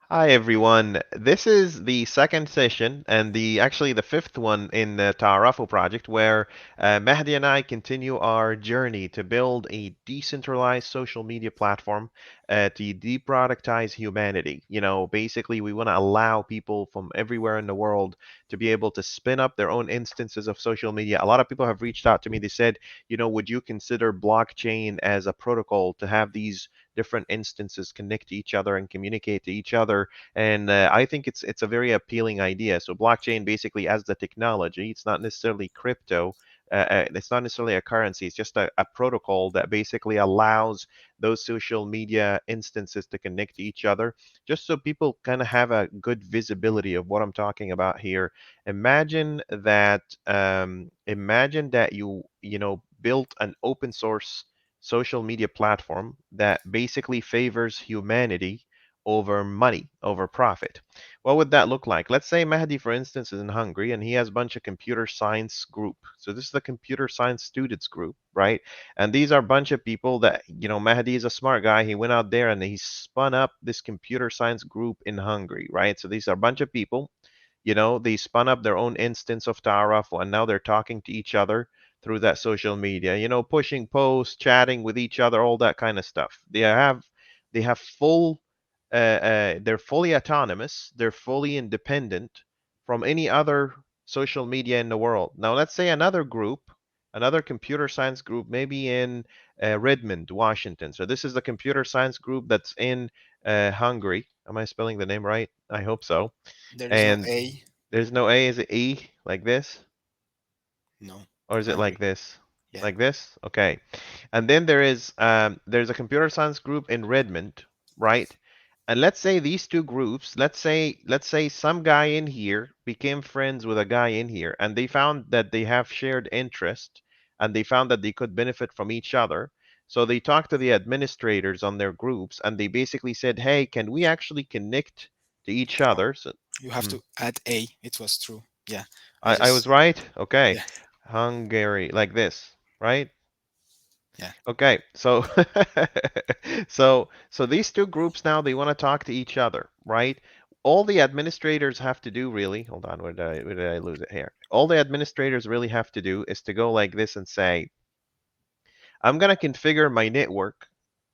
Hi everyone. This is the second session and the actually the fifth one in the Ta'arafu project where Mehdi and I continue our journey to build a decentralized social media platform to deproductize humanity. Basically we want to allow people from everywhere in the world to be able to spin up their own instances of social media. A lot of people have reached out to me. They said, would you consider blockchain as a protocol to have these different instances connect to each other and communicate to each other. And I think it's a very appealing idea. So blockchain basically as the technology, it's not necessarily crypto. It's not necessarily a currency. It's just a protocol that basically allows those social media instances to connect to each other, just so people kind of have a good visibility of what I'm talking about here. Imagine that you built an open source social media platform that basically favors humanity over money, over profit. What would that look like? Let's say Mahdi, for instance, is in Hungary and he has a bunch of computer science group. So this is the computer science students group, right? And these are a bunch of people that, Mahdi is a smart guy. He went out there and he spun up this computer science group in Hungary, right? So these are a bunch of people, they spun up their own instance of Taaraf and now they're talking to each other through that social media, pushing posts, chatting with each other, all that kind of stuff. They have they're fully autonomous, they're fully independent from any other social media in the world. Now, let's say another group, another computer science group, maybe in Redmond, Washington. So this is the computer science group that's in Hungary. Am I spelling the name right? I hope so. There is no And A. there's no A, is it E like this? No. Or is it like Hungry. this? Yeah. Like this? Okay. And then there's a computer science group in Redmond, right? And let's say these two groups, let's say some guy in here became friends with a guy in here, and they found that they have shared interest, and they found that they could benefit from each other. So they talked to the administrators on their groups, and they basically said, "Hey, can we actually connect to each Oh, other?" So, you have hmm, to add A. It was true. Yeah. I I was just, right. Okay, yeah, Hungary, like this, right? yeah. Okay, so so these two groups now they want to talk to each other, right? All the administrators have to do really, hold on, where did I lose it here? All the administrators really have to do is to go like this and say, I'm going to configure my network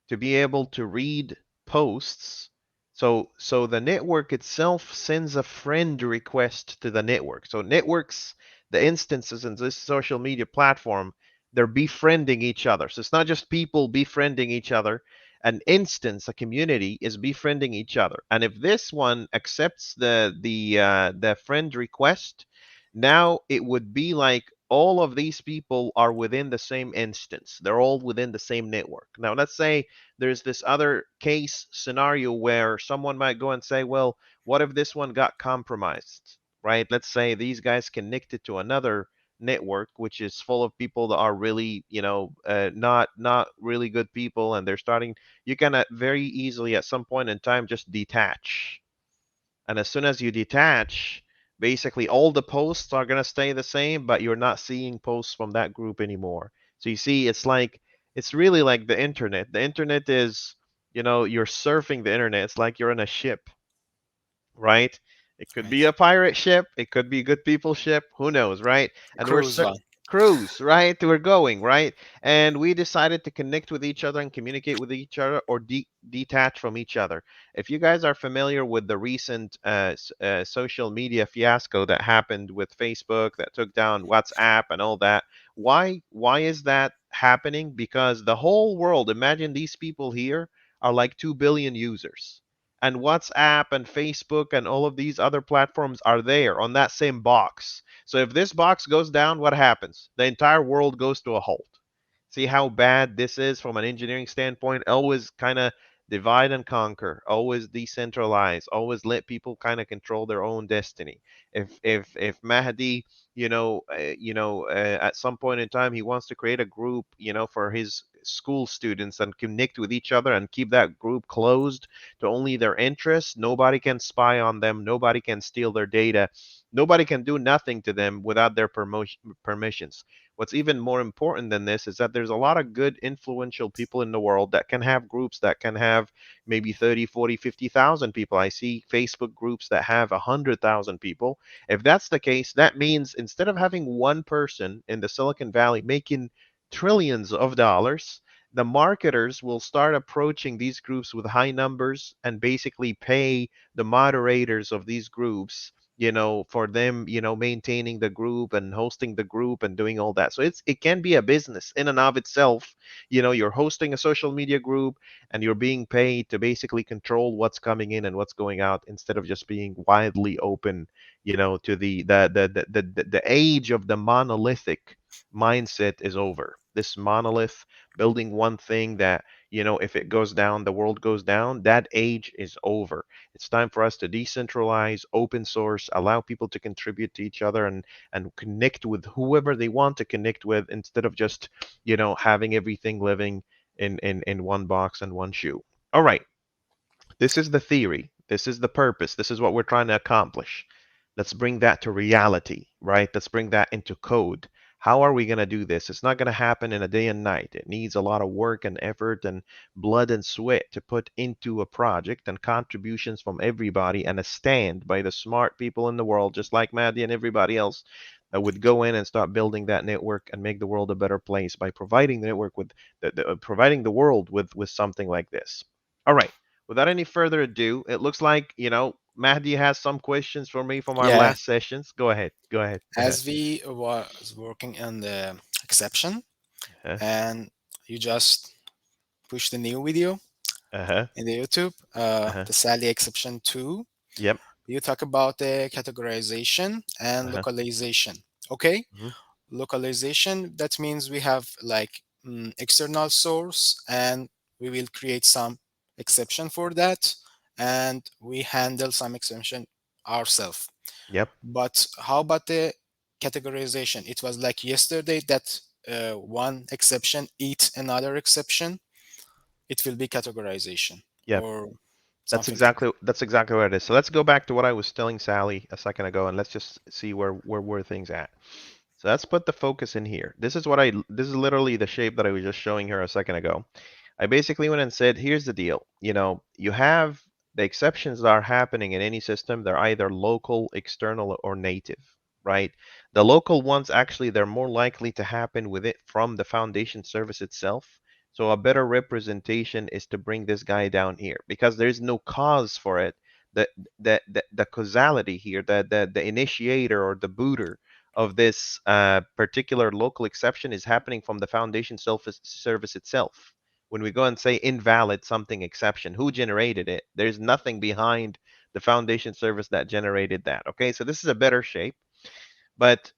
to be able to read posts. So the network itself sends a friend request to the network. So networks, the instances in this social media platform, they're befriending each other. So it's not just people befriending each other. An instance, a community is befriending each other. And if this one accepts the friend request, now it would be like all of these people are within the same instance. They're all within the same network. Now, let's say there's this other case scenario where someone might go and say, well, what if this one got compromised, right? Let's say these guys connected to another network which is full of people that are really not really good people, and they're starting, you can very easily at some point in time just detach, and as soon as you detach, basically all the posts are going to stay the same, but you're not seeing posts from that group anymore. So you see, it's really like the internet. The internet is, you're surfing the internet. It's like you're in a ship, right? It could be Right. a pirate ship, it could be good people ship, who knows, right? And we're Cruise one. cruise, right? We're going, right? And we decided to connect with each other and communicate with each other or detach from each other. If you guys are familiar with the recent social media fiasco that happened with Facebook that took down WhatsApp and all that, why is that happening? Because the whole world, imagine these people here are like 2 billion users, and WhatsApp and Facebook and all of these other platforms are there on that same box. So if this box goes down, what happens? The entire world goes to a halt. See how bad this is from an engineering standpoint? Always kind of divide and conquer, always decentralize, always let people kind of control their own destiny. If Mahdi, at some point in time he wants to create a group, for his school students and connect with each other and keep that group closed to only their interests, nobody can spy on them, nobody can steal their data. Nobody can do nothing to them without their permissions. What's even more important than this is that there's a lot of good influential people in the world that can have groups that can have maybe 30, 40, 50,000 people. I see Facebook groups that have 100,000 people. If that's the case, that means instead of having one person in the Silicon Valley making trillions of dollars, the marketers will start approaching these groups with high numbers and basically pay the moderators of these groups, for them, maintaining the group and hosting the group and doing all that. So it can be a business in and of itself. You're hosting a social media group and you're being paid to basically control what's coming in and what's going out instead of just being widely open, to the age of the monolithic mindset is over. This monolith, building one thing that, if it goes down, the world goes down, that age is over. It's time for us to decentralize, open source, allow people to contribute to each other and connect with whoever they want to connect with instead of just, having everything living in one box and one shoe. All right. This is the theory. This is the purpose. This is what we're trying to accomplish. Let's bring that to reality, right? Let's bring that into code. How are we going to do this? It's not going to happen in a day and night. It needs a lot of work and effort and blood and sweat to put into a project and contributions from everybody and a stand by the smart people in the world, just like Mehdi and everybody else, that would go in and start building that network and make the world a better place by providing the network with providing the world with something like this. All right. Without any further ado, it looks like, Mahdi has some questions for me from our Yeah, last sessions. Go ahead. Go ahead. Go ahead. as we was working on the exception, Uh-huh. and you just push the new video Uh-huh. in the YouTube, Uh-huh. the Sally exception 2, Yep. you talk about the categorization and Uh-huh. localization. Okay, Hmm. localization, that means we have like external source, and we will create some exception for that, and we handle some exception ourselves. Yep. But how about the categorization? It was like yesterday that one exception eats another exception. It will be categorization Yep. or That's something like exactly that's exactly what it is. So let's go back to what I was telling Sally a second ago and let's just see where things at. So let's put the focus in here. This is literally the shape that I was just showing her a second ago. I basically went and said, here's the deal. You have the exceptions that are happening in any system. They're either local, external, or native, right? The local ones, actually, they're more likely to happen with it from the foundation service itself. So a better representation is to bring this guy down here because there's no cause for it. The causality here, the initiator or the booter of this particular local exception is happening from the foundation service itself. When we go and say invalid something exception, who generated it? There's nothing behind the foundation service that generated that. Okay, so this is a better shape. But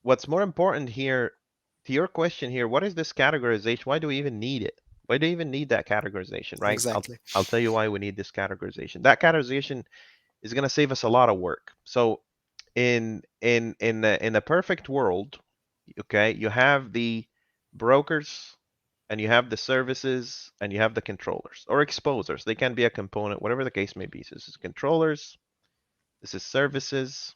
what's more important here, to your question here, what is this categorization? Why do we even need it? Why do we even need that categorization, right? exactly. I'll tell you why we need this categorization. That categorization is going to save us a lot of work. So in a perfect world, okay, you have the brokers and you have the services and you have the controllers or exposers. They can be a component, whatever the case may be. So this is controllers, this is services,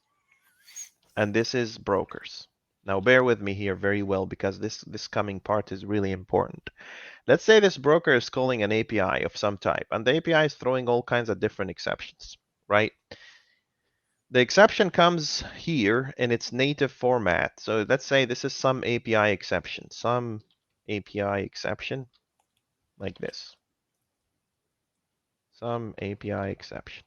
and this is brokers. Now bear with me here very well because this coming part is really important. Let's say this broker is calling an API of some type, and the API is throwing all kinds of different exceptions, right? The exception comes here in its native format. So let's say this is some API exception, some API exception like this, some API exception.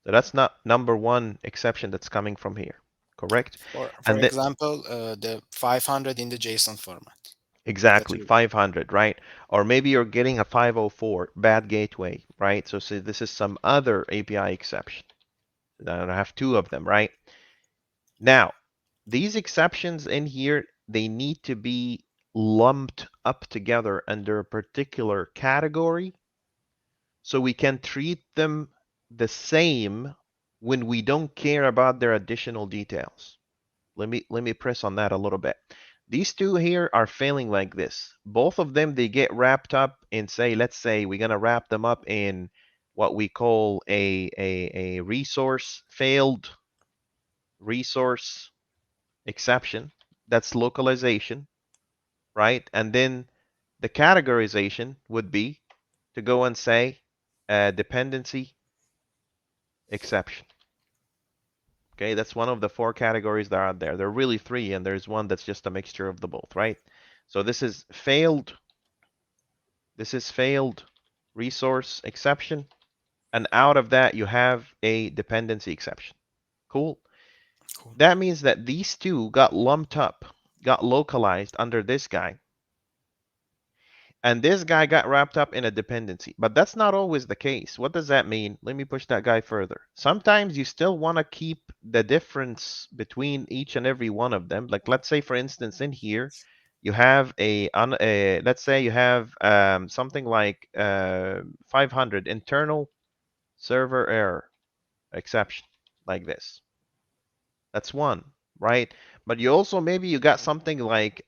So that's not number one exception that's coming from here, correct? For And then example, the 500 in the JSON format that exactly you 500, right? Or maybe you're getting a 504 bad gateway, right? So this is some other API exception. I have two of them, right? Now, these exceptions in here, they need to be lumped up together under a particular category so we can treat them the same when we don't care about their additional details. Let me press on that a little bit. These two here are failing like this. Both of them, they get wrapped up in, say, let's say we're gonna wrap them up in what we call a resource failed resource exception. That's localization, right? And then the categorization would be to go and say dependency exception. Okay, that's one of the four categories that are out there. There are really three, and there's one that's just a mixture of the both, right? So this is failed. This is failed resource exception, and out of that you have a dependency exception. Cool. Cool. That means that these two got lumped up, got localized under this guy, and this guy got wrapped up in a dependency. But that's not always the case. What does that mean? Let me push that guy further. Sometimes you still want to keep the difference between each and every one of them. Like let's say, for instance, in here, you have let's say you have something like 500 internal server error exception, like this. That's one, right? But you also maybe you got something like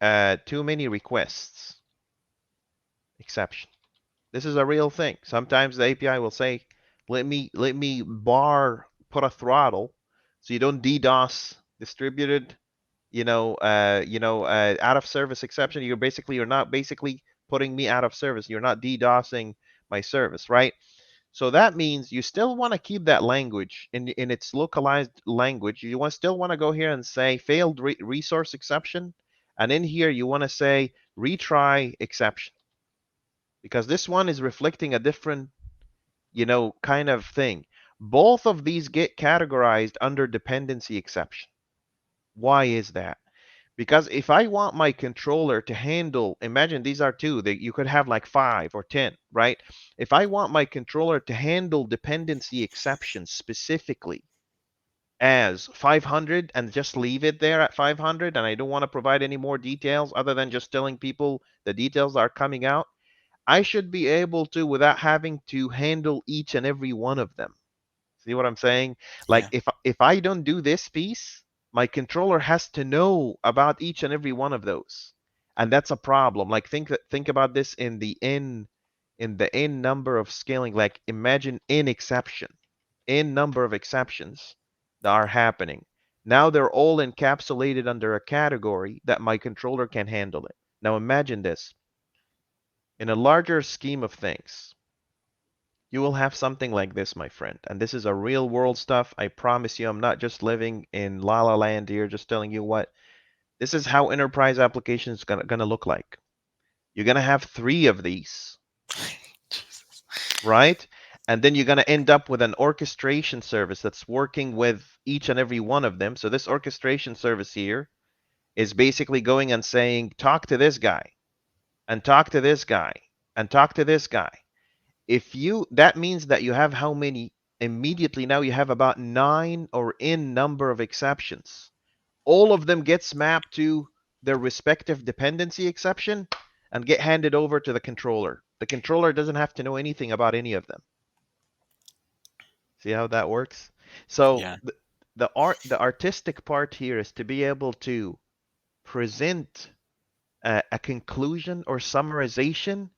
too many requests exception. This is a real thing. Sometimes the API will say, let me put a throttle so you don't DDoS distributed, out of service exception. You're not basically putting me out of service. You're not DDoSing my service, right? So that means you still want to keep that language in its localized language. You still want to go here and say failed resource exception, and in here you want to say retry exception, because this one is reflecting a different, kind of thing. Both of these get categorized under dependency exception. Why is that? Because if I want my controller to handle, imagine these are two, that you could have like 5 or 10, right? If I want my controller to handle dependency exceptions specifically as 500 and just leave it there at 500, and I don't want to provide any more details other than just telling people the details are coming out, I should be able to without having to handle each and every one of them. See what I'm saying? Like Yeah. if I don't do this piece, my controller has to know about each and every one of those. And that's a problem. Like think about this in the n number of scaling. Like imagine n exception, n number of exceptions that are happening. Now they're all encapsulated under a category that my controller can handle it. Now imagine this. In a larger scheme of things, you will have something like this, my friend. And this is a real world stuff. I promise you, I'm not just living in La La Land here, just telling you what. This is how enterprise applications gonna look like. You're gonna have three of these, Jesus. right? And then you're gonna end up with an orchestration service that's working with each and every one of them. So this orchestration service here is basically going and saying, talk to this guy, and talk to this guy, and talk to this guy. If you that means that you have how many? Immediately now you have about 9 or n number of exceptions. All of them gets mapped to their respective dependency exception and get handed over to the controller. The controller doesn't have to know anything about any of them. See how that works? So Yeah. the artistic part here is to be able to present a conclusion or summarization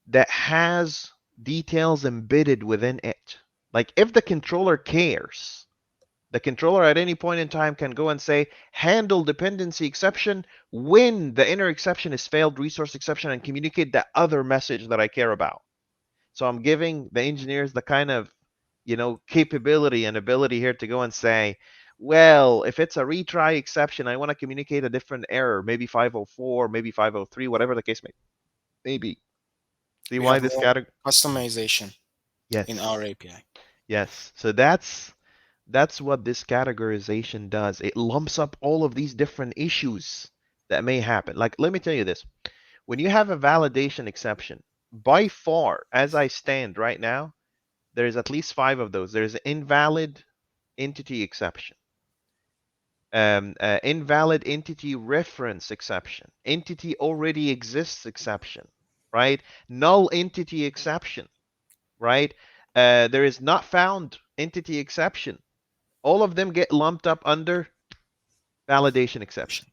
that has details embedded within it. Like if the controller cares, the controller at any point in time can go and say, handle dependency exception when the inner exception is failed resource exception, and communicate that other message that I care about. So I'm giving the engineers the kind of, capability and ability here to go and say, well, if it's a retry exception, I want to communicate a different error, maybe 504, maybe 503, whatever the case may be. See We why have this more category? customization in our Yes. API. Yes. So that's what this categorization does. It lumps up all of these different issues that may happen. Like let me tell you this. When you have a validation exception, by far, as I stand right now, there's at least 5 of those. There's an invalid entity exception, invalid entity reference exception, entity already exists exception, right? Null entity exception, right? There is not found entity exception. All of them get lumped up under validation exception.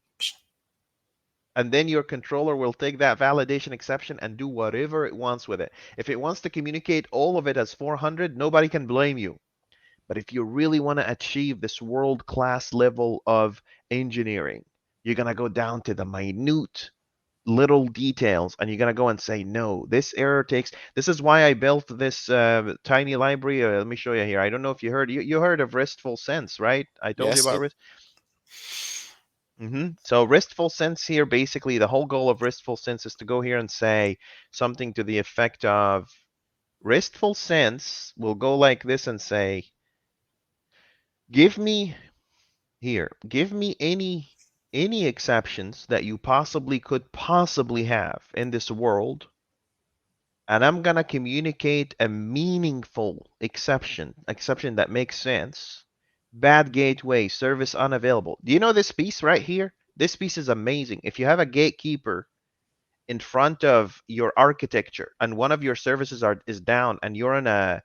And then your controller will take that validation exception and do whatever it wants with it. If it wants to communicate all of it as 400, nobody can blame you. But if you really want to achieve this world-class level of engineering, you're going to go down to the minute little details and you're going to go and say, no, this error takes, this is why I built this tiny library. Let me show you here. I don't know if you heard, you heard of restful sense, right? I told you Yes, about it. rest. So restful sense here, basically the whole goal of restful sense is to go here and say something to the effect of restful sense will go like this and say, give me here, give me any exceptions that you possibly have in this world, and I'm gonna communicate a meaningful exception that makes sense. Bad gateway, service unavailable. Do you know this piece right here? This piece is amazing. If you have a gatekeeper in front of your architecture and one of your services is down and you're in a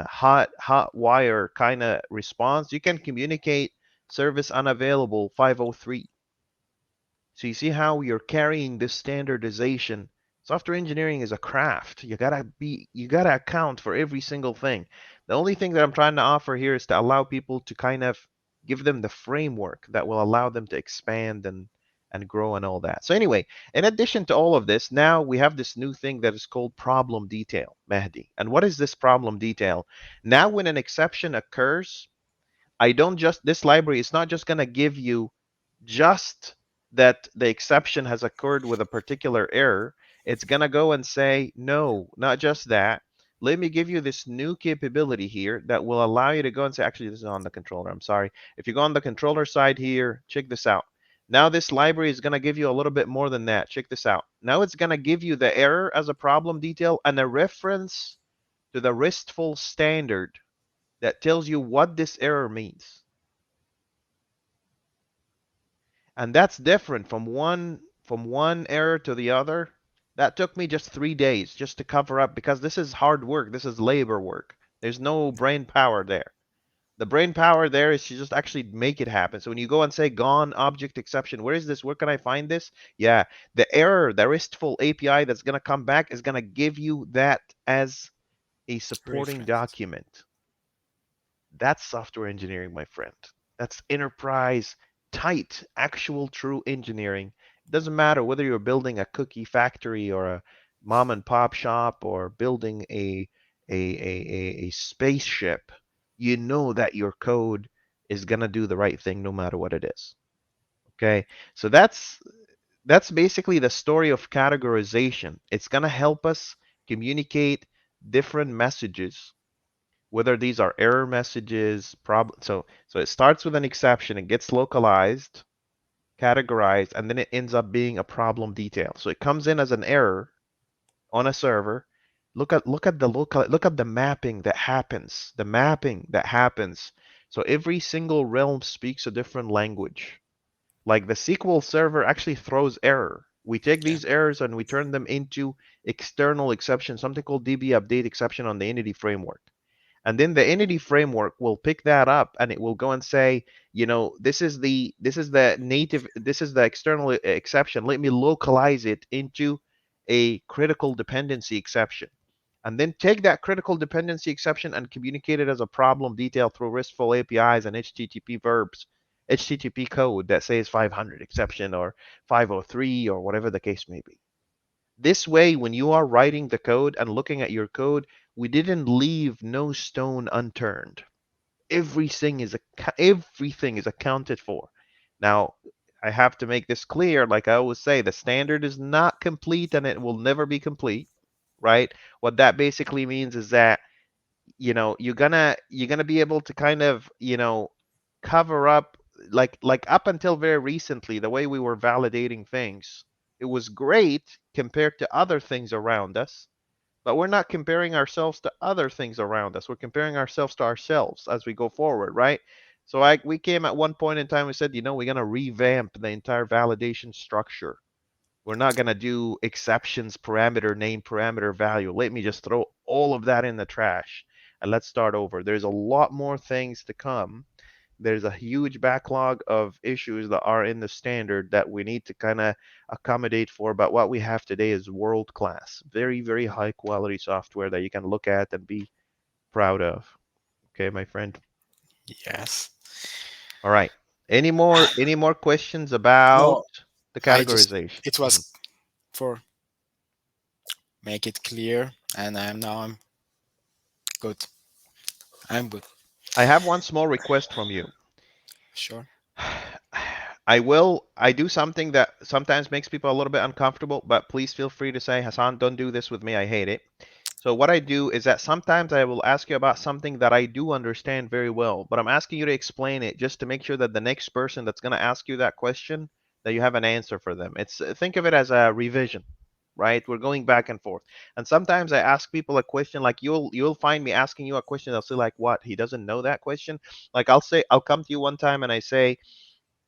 hot wire kind of response, you can communicate service unavailable 503. So you see how you're carrying this standardization. Software engineering is a craft. You gotta account for every single thing. The only thing that I'm trying to offer here is to allow people to kind of give them the framework that will allow them to expand and grow and all that. So anyway, in addition to all of this, now we have this new thing that is called problem detail, Mehdi. And what is this problem detail? Now when an exception occurs, I don't just, this library is not just going to give you just that the exception has occurred with a particular error. It's going to go and say, no, not just that. Let me give you this new capability here that will allow you to go and say, actually, this is on the controller. I'm sorry. If you go on the controller side here, check this out. Now this library is going to give you a little bit more than that. Check this out. Now it's going to give you the error as a problem detail and a reference to the RESTful standard that tells you what this error means. And that's different from one error to the other. That took me just 3 days just to cover up because this is hard work. This is labor work. There's no brain power there. The brain power there is to just actually make it happen. So when you go and say gone object exception, where is this? Where can I find this? Yeah, the error, the RESTful API that's going to come back is going to give you that as a supporting Reference. document. That's software engineering, my friend. That's enterprise tight, actual true engineering. It doesn't matter whether you're building a cookie factory or a mom and pop shop or building a spaceship. You know that your code is gonna do the right thing no matter what it is. Okay, so that's basically the story of categorization. It's gonna help us communicate different messages, whether these are error messages, problem. So it starts with an exception, it gets localized, categorized, and then it ends up being a problem detail. So it comes in as an error on a server. Look at the mapping that happens. The mapping that happens. So every single realm speaks a different language. Like the SQL server actually throws error. We take Yeah. these errors and we turn them into external exceptions, something called DB update exception on the entity framework. And then the entity framework will pick that up and it will go and say, this is the external exception. Let me localize it into a critical dependency exception. And then take that critical dependency exception and communicate it as a problem detail through RESTful APIs and HTTP verbs, HTTP code that says 500 exception or 503 or whatever the case may be. This way, when you are writing the code and looking at your code, we didn't leave no stone unturned. Everything is accounted for. Now, I have to make this clear, like I always say, the standard is not complete and it will never be complete, right? What that basically means is that you're gonna be able to kind of cover up, like up until very recently the way we were validating things, it was great compared to other things around us, but we're not comparing ourselves to other things around us, we're comparing ourselves to ourselves as we go forward, right? So we came at one point in time, we said, we're going to revamp the entire validation structure. We're not going to do exceptions, parameter name, parameter value. Let me just throw all of that in the trash and let's start over. There's a lot more things to come. There's a huge backlog of issues that are in the standard that we need to kind of accommodate for. But what we have today is world class, very, very high quality software that you can look at and be proud of. Okay, my friend. Yes. All right. Any more questions about No, the I just categorization? it Mhm. was for make it clear, and I'm good. I'm good. I have one small request from you. Sure. I do something that sometimes makes people a little bit uncomfortable, but please feel free to say, Hassan, don't do this with me. I hate it. So what I do is that sometimes I will ask you about something that I do understand very well, but I'm asking you to explain it just to make sure that the next person that's going to ask you that question, that you have an answer for them. It's think of it as a revision, right? We're going back and forth. And sometimes I ask people a question like you'll find me asking you a question. They'll say like, "What? He doesn't know that question?" Like I'll come to you one time and I say,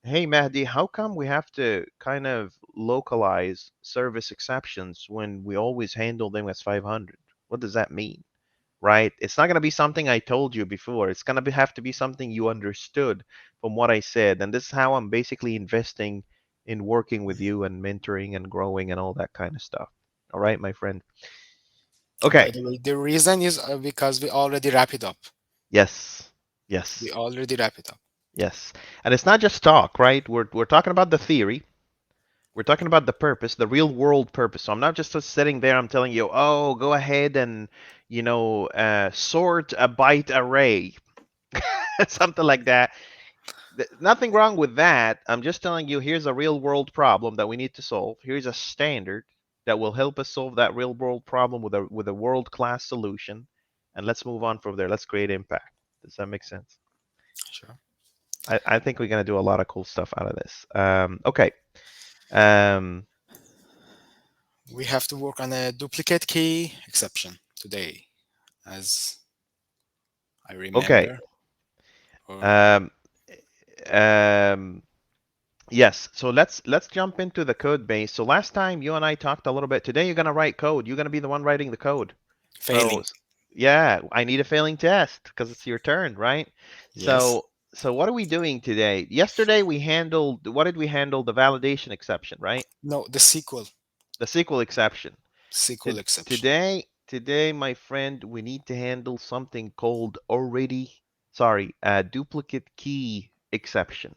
"Hey Mehdi, how come we have to kind of localize service exceptions when we always handle them as 500? What does that mean?" Right? It's not going to be something I told you before. It's going to have to be something you understood from what I said. And this is how I'm basically investing in working with you and mentoring and growing and all that kind of stuff. All right, my friend. By Okay. the way, the reason is because we already wrap it up. Yes. We Yes. already wrap it up. Yes. And it's not just talk, right? We're talking about the theory. We're talking about the purpose, the real world purpose. So I'm not just sitting there. I'm telling you, oh, go ahead and sort a byte array, something like that. Nothing wrong with that. I'm just telling you, here's a real world problem that we need to solve. Here's a standard that will help us solve that real world problem with a world class solution, and let's move on from there. Let's create impact. Does that make sense? Sure. I think we're gonna do a lot of cool stuff out of this. Okay. Um, We have to work on a duplicate key exception today, as I okay. remember. Or Um, um, yes. So let's jump into the code base. So last time you and I talked a little bit. Today you're gonna write code. You're gonna be the one writing the code. So failing. yeah, I need a failing test because it's your turn, right? Yes. So what are we doing today? Yesterday we handled what did we handle? The validation exception, right? No, the sequel. The SQL exception. Sequel exception. Today, my friend, we need to handle something called a duplicate key exception.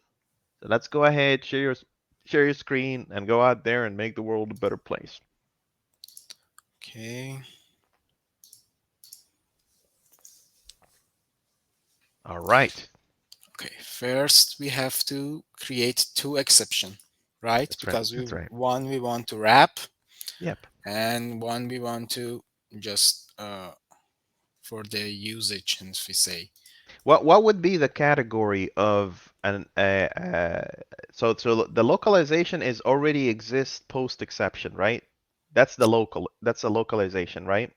So let's go ahead, share your screen, and go out there and make the world a better place. Okay. All right, Okay. First, we have to create two exception, right? that's right, Because that's right. we want to wrap, Yep. and one we want to just for the usage, and we say What would be the category of an so the localization is already exists post exception, right? That's the localization, right?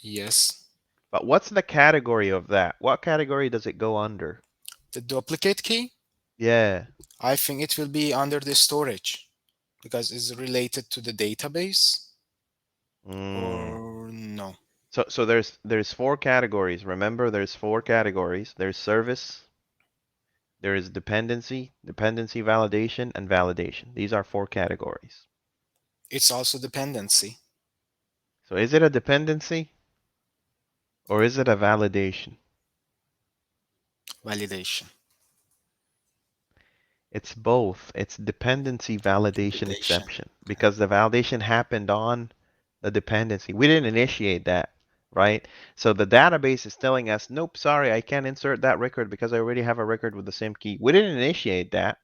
yes. But what's the category of that? What category does it go under? The duplicate key, Yeah. I think it will be under the storage because it's related to the database, Mm. or no? So there's four categories. Remember, there's four categories. There's service, there is dependency validation, and validation. These are four categories. It's also dependency So is it a dependency or is it a validation? validation. It's both. It's dependency validation Validation. exception because the validation happened on the dependency. We didn't initiate that, right? So the database is telling us, nope, sorry, I can't insert that record because I already have a record with the same key. We didn't initiate that,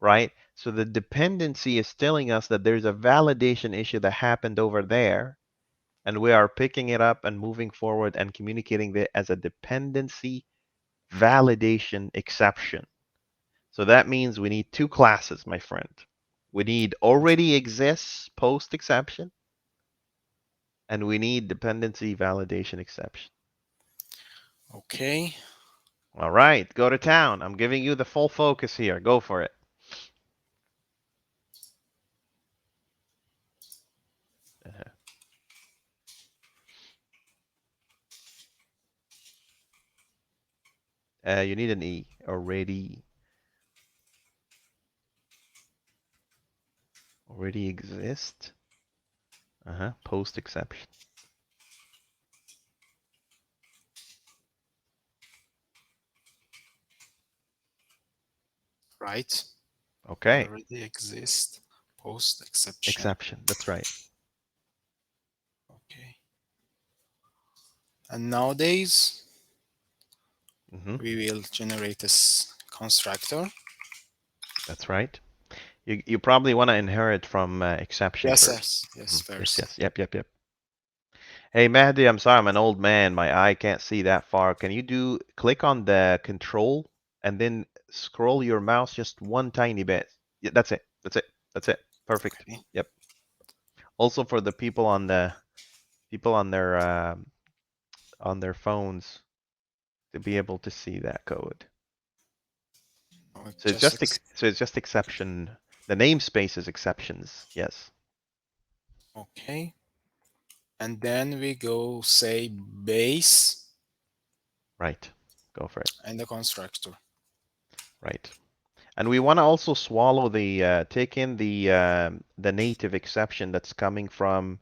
right? So the dependency is telling us that there's a validation issue that happened over there, and we are picking it up and moving forward and communicating it as a dependency validation exception. So that means we need two classes, my friend. We need already exists post exception, and we need dependency validation exception. Okay. All right, go to town. I'm giving you the full focus here. Go for it. Uh-huh. You need an E. Already exist. Uh-huh. Post exception. right? Okay. Already exist post exception. Exception. That's right. Okay. And nowadays Hmm. we will generate this constructor. That's right. You probably want to inherit from exception Yes, first. yes, yes, Yes, first. yes. Yep, yep, yep. Hey, Mehdi, I'm sorry, I'm an old man. My eye can't see that far. Can you click on the control and then scroll your mouse just one tiny bit? Yeah, that's it. That's it. That's it. Perfect. Okay. Yep. Also for the people on their phones to be able to see that code. Oh, So it's just exception. The namespace is exceptions. Yes. okay. And then we go say base Right. Go for it. and the constructor. Right. And we want to also swallow take in the native exception that's coming from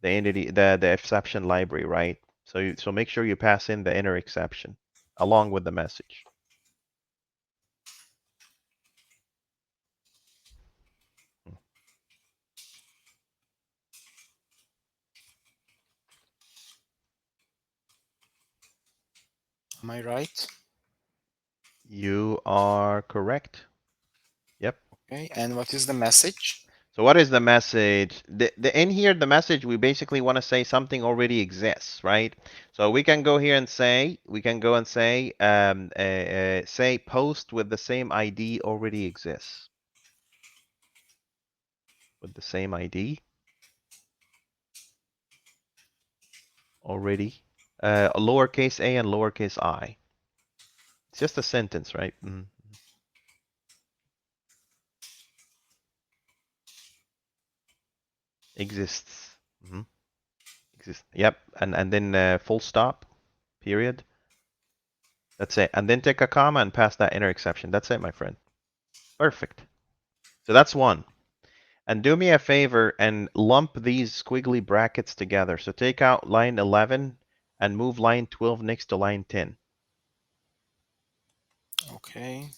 the entity, the exception library, right? So make sure you pass in the inner exception along with the message. Am I right? You are correct. Yep. Okay. And what is the message? So what is the message? The in here, the message, we basically want to say something already exists, right? So we can go here and say, we can go and say post with the same ID already exists. With the same ID already. Lowercase a and lowercase I. It's just a sentence, right? Exists. hmm Exists. Yep. And then full stop, period. That's it. And then take a comma and pass that inner exception. That's it, my friend. Perfect. So that's one. And do me a favor and lump these squiggly brackets together. So take out line 11 and move line 12 next to line 10. Okay.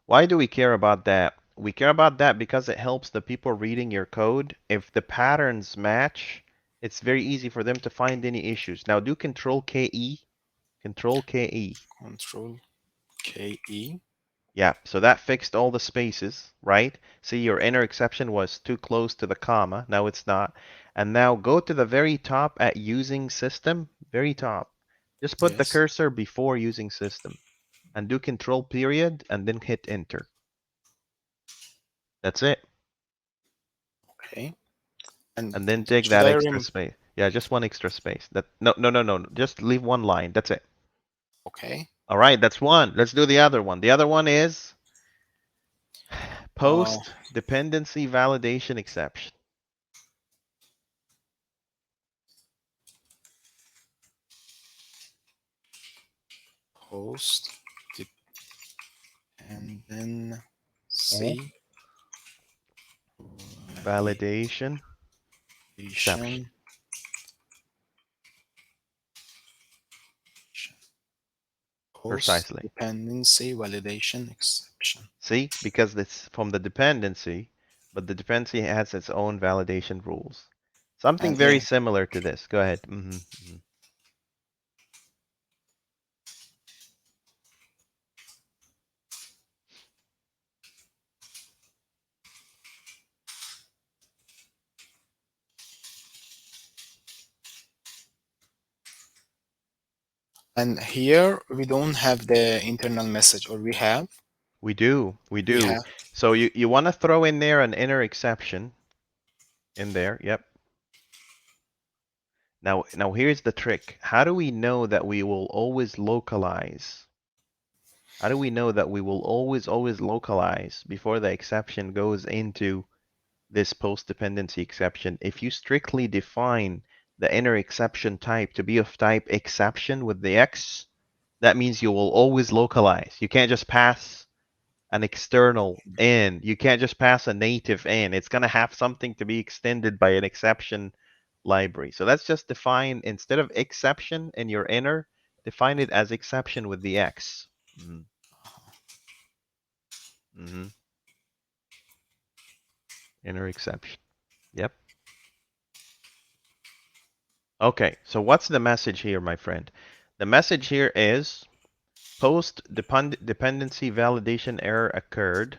Why do we care about that? We care about that because it helps the people reading your code. If the patterns match, it's very easy for them to find any issues. Now do Control KE, Control KE. Control KE. Yeah, so that fixed all the spaces, right? See, your inner exception was too close to the comma. Now it's not. And now go to the very top at using system, very top. Just put the Yes. cursor before using system and do Control period and then hit enter. That's it. Okay. And And then take should that I extra space. Yeah, just one extra space. That no, no, no, no. Just leave one line. That's it. Okay. All right, that's one. Let's do the other one. The other one is Uh, post dependency validation exception. host and then Mhm. C Validation exception. validation host Precisely. dependency validation exception. See, because it's from the dependency, but the dependency has its own validation rules. Something And very similar to this. Go ahead. here we don't have the internal message, or we have. We do. We We do. have. So you want to throw in there an inner exception in there. Yep. Now here's the trick. How do we know that we will always localize? How do we know that we will always localize before the exception goes into this post dependency exception? If you strictly define the inner exception type to be of type exception with the X, that means you will always localize. You can't just pass an external in. You can't just pass a native in. It's going to have something to be extended by an exception library. So let's just define, instead of exception in your inner, Define it as exception with the X. Mm-hmm. Mm-hmm. Inner exception. Yep. Okay, so what's the message here, my friend? The message here is post dependency validation error occurred.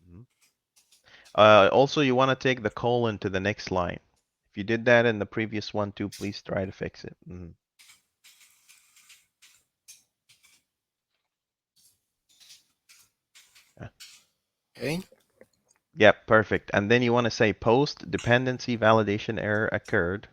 Mhm. Also, you want to take the colon to the next line. If you did that in the previous one too, please try to fix it. Yeah. Okay. Yep, perfect. And then you want to say post dependency validation error occurred.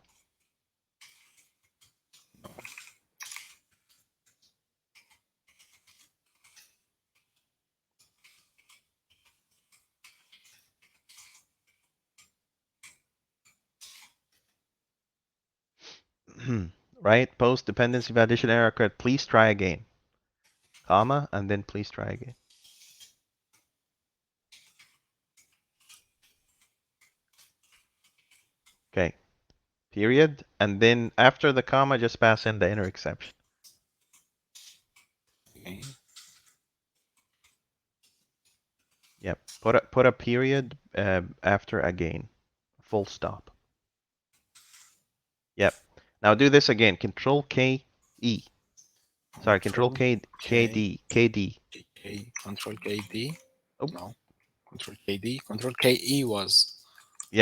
Right? Post dependency validation error occurred. Please try again. Comma, and then please try again. Okay. Period. And then after the comma, just pass in the inner exception. Okay. Yep. Put a period after again. Full stop. Yep. Now do this again. Control K E. Sorry, Control Control K K K D K D. K Control K D. Oh, No. Control K D. Control K E was.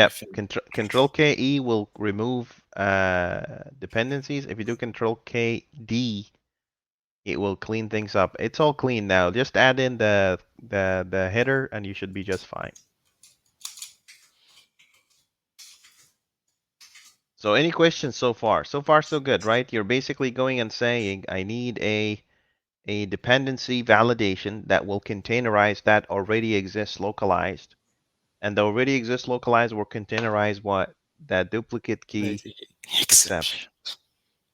I yep. think. Control K E will remove dependencies. If you do Control K D, it will clean things up. It's all clean now. Just add in the header and you should be just fine. So any questions so far? So far so good, right? You're basically going and saying I need a dependency validation that will containerize that already exists localized. And the already exists localized will containerize what? That duplicate key Maybe exception. exception.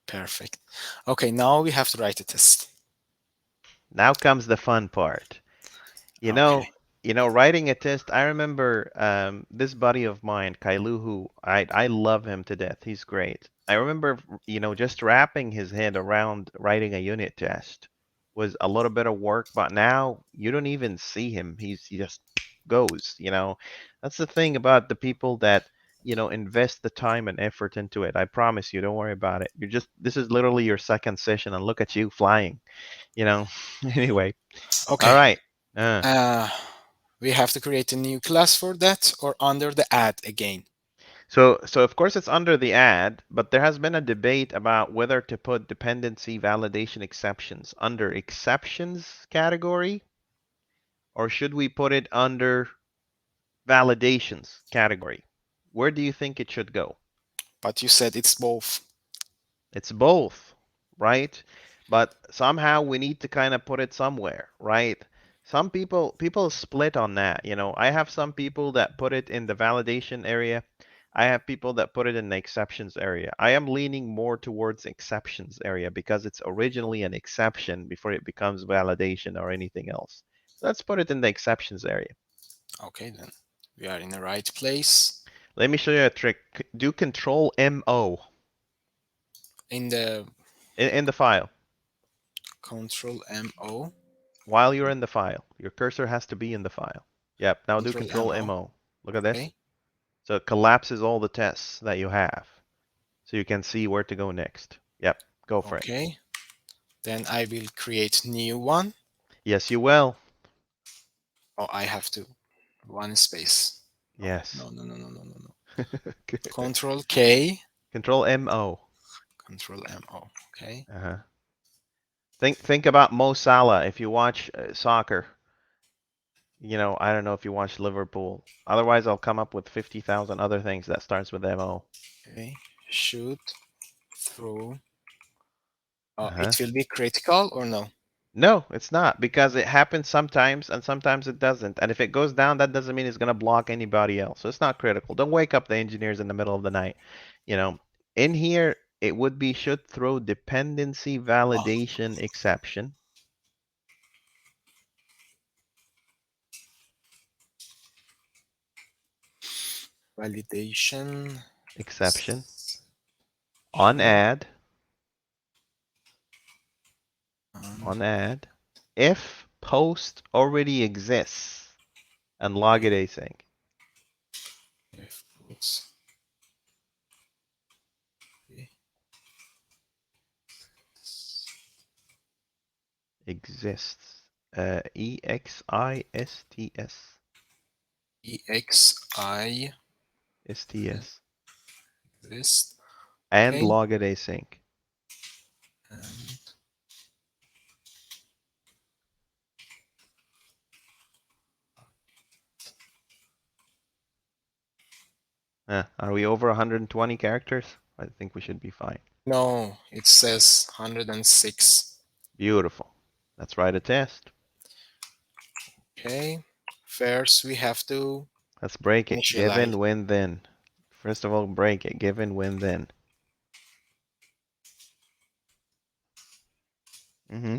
Perfect. Okay, now we have to write a test. Now comes the fun part. You Okay. know, writing a test. I remember this buddy of mine, Kailu, who I love him to death. He's great. I remember, just wrapping his head around writing a unit test was a little bit of work, but now you don't even see him. He just goes. That's the thing about the people that invest the time and effort into it. I promise you, don't worry about it. This is literally your second session, and look at you flying. You know. Anyway, all Okay. right. Uh, we have to create a new class for that or under the add again. So of course it's under the add, but there has been a debate about whether to put dependency validation exceptions under exceptions category, or should we put it under validations category? Where do you think it should go? But you said it's both. It's both, right? But somehow we need to kind of put it somewhere, right? Some people split on that. I have some people that put it in the validation area. I have people that put it in the exceptions area. I am leaning more towards exceptions area because it's originally an exception before it becomes validation or anything else. Let's put it in the exceptions area. Okay, then we are in the right place. Let me show you a trick. Do Control MO In the in the file. Control MO, While you're in the file. Your cursor has to be in the file. Yep, now do Control Control MO. MO. Look at this. Okay. So it collapses all the tests that you have. So you can see where to go next. Yep, go for it. Okay. Then I will create new one. Yes, you will. Oh, I have to one space. Oh, Yes. no, no, no, no, no, no, no. Control K, Control MO. Control MO. Okay. Uh-huh. Think about Mo Salah if you watch soccer. I don't know if you watch Liverpool. Otherwise, I'll come up with 50,000 other things that starts with MO. Okay. Shoot through. Uh-huh. It will be critical or no? No, it's not because it happens sometimes and sometimes it doesn't. And if it goes down, that doesn't mean it's going to block anybody else. So it's not critical. Don't wake up the engineers in the middle of the night. You know, in here, it would be should throw dependency Oh, validation exception. validation. Exception on add. on add if post already exists and log it async. If post Exists. EXISTS. EXI STS. exist. And Okay. log it async. And Are we over 120 characters? I think we should be fine. no, it says 106. Beautiful. Let's write a test. Okay. First, we have to Let's break it. initialize. Given, when, then. First of all, break it. Given, when, then. Mm-hmm.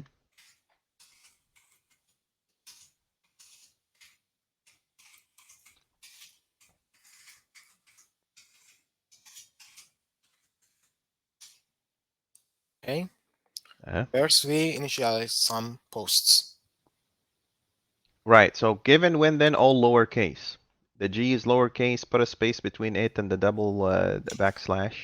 Okay. Uh, First, we initialize some posts. right. So given, when, then, all lowercase. The G is lowercase. Put a space between it and the double backslash.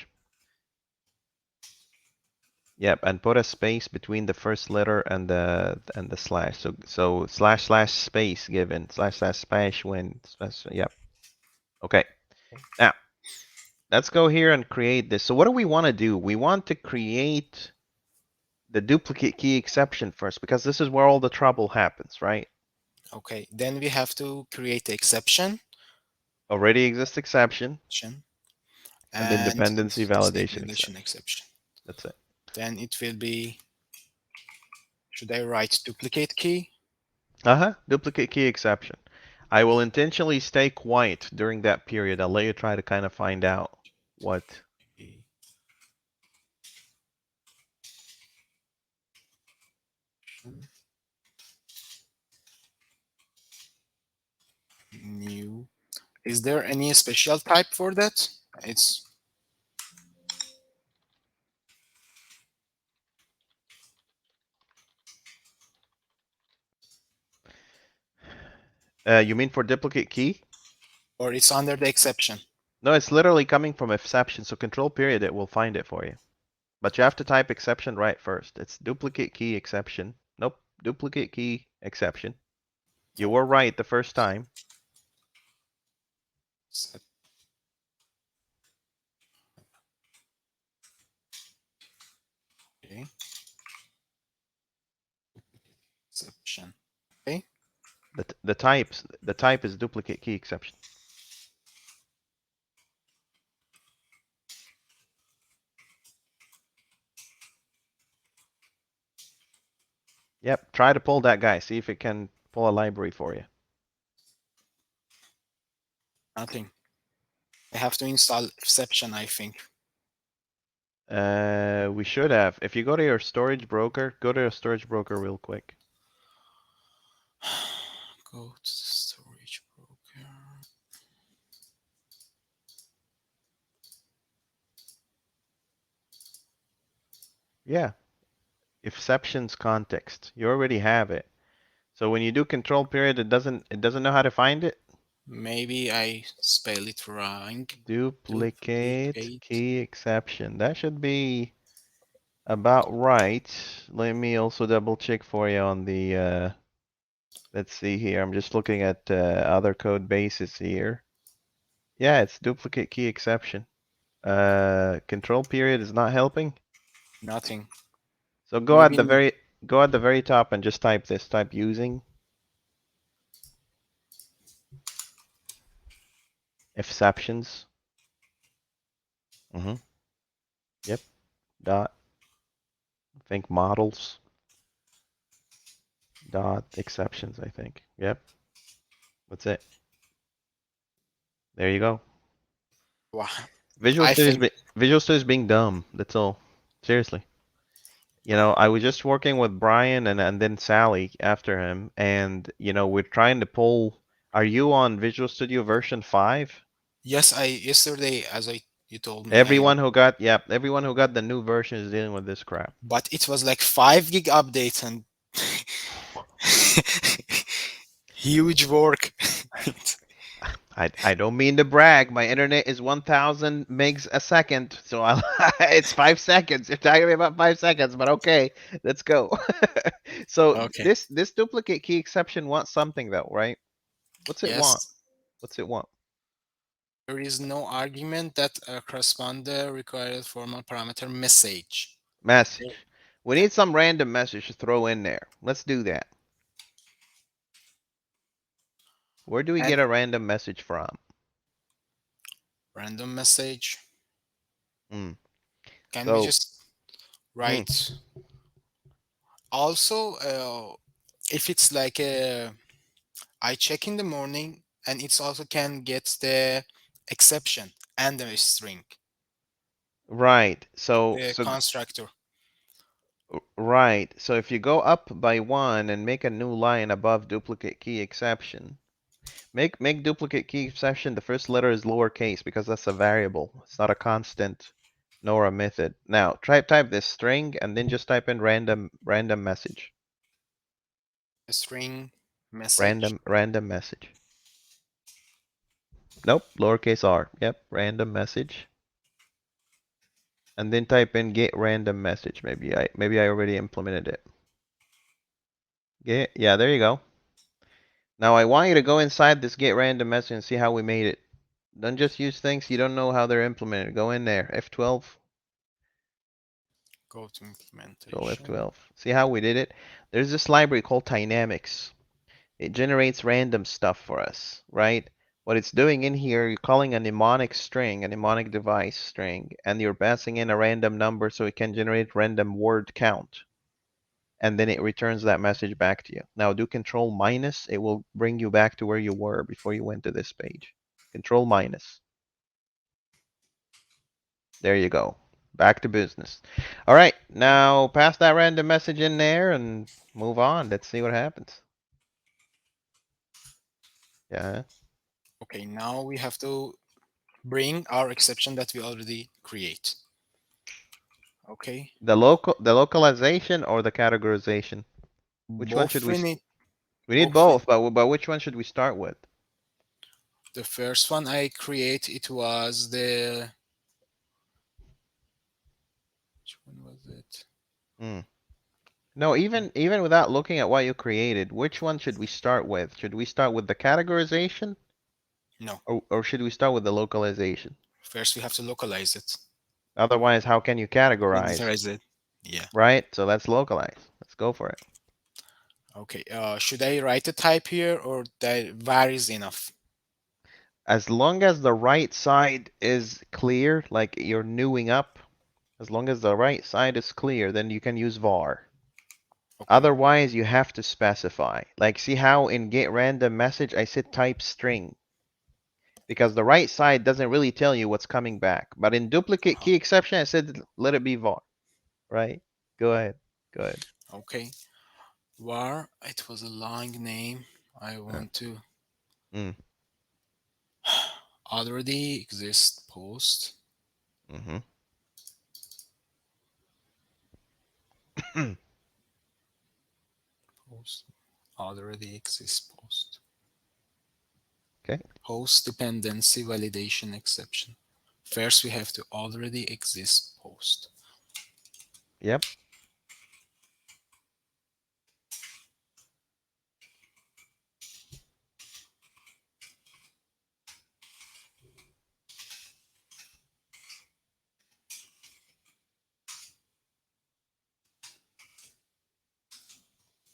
Yep, and put a space between the first letter and the slash. So slash slash space given slash slash spash when slash, yep. Okay. Now let's go here and create this. So what do we want to do? We want to create the duplicate key exception first because this is where all the trouble happens, right? Okay. Then we have to create the exception Already exists exception and then and dependency validation validation exception. exception. That's it. Then it will be, should I write duplicate key? Duplicate key exception. I will intentionally stay quiet during that period. I'll let you try to kind of find out what. New. Is there any special type for that? It's You mean for duplicate key? or it's under the exception. No, it's literally coming from exception. So control period, it will find it for you. But you have to type exception right first. It's duplicate key exception. Nope, duplicate key exception. You were right the first time. Okay. Exception. Okay. The type is duplicate key exception. Yep, try to pull that guy. See if it can pull a library for you. Nothing. I have to install exception, I think. We should have. If you go to your storage broker, go to your storage broker real quick. Go to the storage broker. Yeah, exceptions context. You already have it. So when you do control period, it doesn't know how to find it. Maybe I spell it wrong. Duplicate Duplicate. key exception. That should be about right. Let me also double check for you on the, let's see here. I'm just looking at other code bases here. Yeah, it's duplicate key exception. Control period is not helping. Nothing. So Maybe go at the very top and just type this. Type using exceptions. Yep. Dot. I think models. Dot exceptions. I think. Yep. That's it. There you go. wow. Visual I Studio think Visual Studio is being dumb. That's all. Seriously. You know, I was just working with Brian and then Sally after him, and you know, we're trying to pull. Are you on Visual Studio version 5? yes, I yesterday as I You told me Everyone who got, yep, everyone who got the new version is dealing with this crap. but it was like 5 gig update and huge work. I don't mean to brag. My internet is 1,000 megs a second, so it's 5 seconds. You're talking about 5 seconds, but okay, let's go. So Okay. this duplicate key exception wants something though, right? What's it want? Yes, What's it want? there is no argument that a corresponder required formal parameter message. Okay. Message. We Yeah, need some random message to throw in there. Let's do that. Where do we and get a random message from? random message. Hmm. Can we So, just hmm, write also if it's like I check in the morning and it's also can get the exception and the string, right. So, the so constructor. right. So if you go up by one and make a new line above duplicate key exception, make duplicate key exception, the first letter is lowercase because that's a variable. It's not a constant nor a method. Now type this string and then just type in random message. String message. Random message. Nope, lowercase r. Yep, random message. And then type in get random message. Maybe I already implemented it. Yeah, there you go. Now I want you to go inside this get random message and see how we made it. Don't just use things you don't know how they're implemented. Go in there, F12, Go to Control implementation. F12. See how we did it? There's this library called Dynamics. It generates random stuff for us, right? What it's doing in here, you're calling a mnemonic string, a mnemonic device string, and you're passing in a random number so it can generate random word count. And then it returns that message back to you. Now do control minus, it will bring you back to where you were before you went to this page. Control minus. There you go. Back to business. All right, Okay. now pass that random message in there and move on. Let's see what happens. Yeah. Okay, now we have to bring our exception that we already create. Okay. The localization or the categorization? Which one should Both we we need we need both we both, but which one should we start with? the first one I create it was the which one was it? Hmm. No, even without looking at what you created, which one should we start with? Should we start with the categorization No. or should we start with the localization? First we have to localize it. Otherwise, how can you categorize, Categorize it. Yeah. right? So let's localize. Let's go for it. Okay. Should I write a type here or that varies enough? As long as the right side is clear, like you're newing up, as long as the right side is clear, then you can use var. Okay. Otherwise, you have to specify. Like, see how in get random message I said type string because the right side doesn't really tell you what's coming back. But in duplicate Uh-huh. key exception, I said let it be var, right? Go ahead. Go ahead. Okay. Var, it was a long name. I Uh, want to mm, already exist post. mm-hmm. Post already exist post. Okay. Post dependency validation exception. First, we have to already exist post. Yep.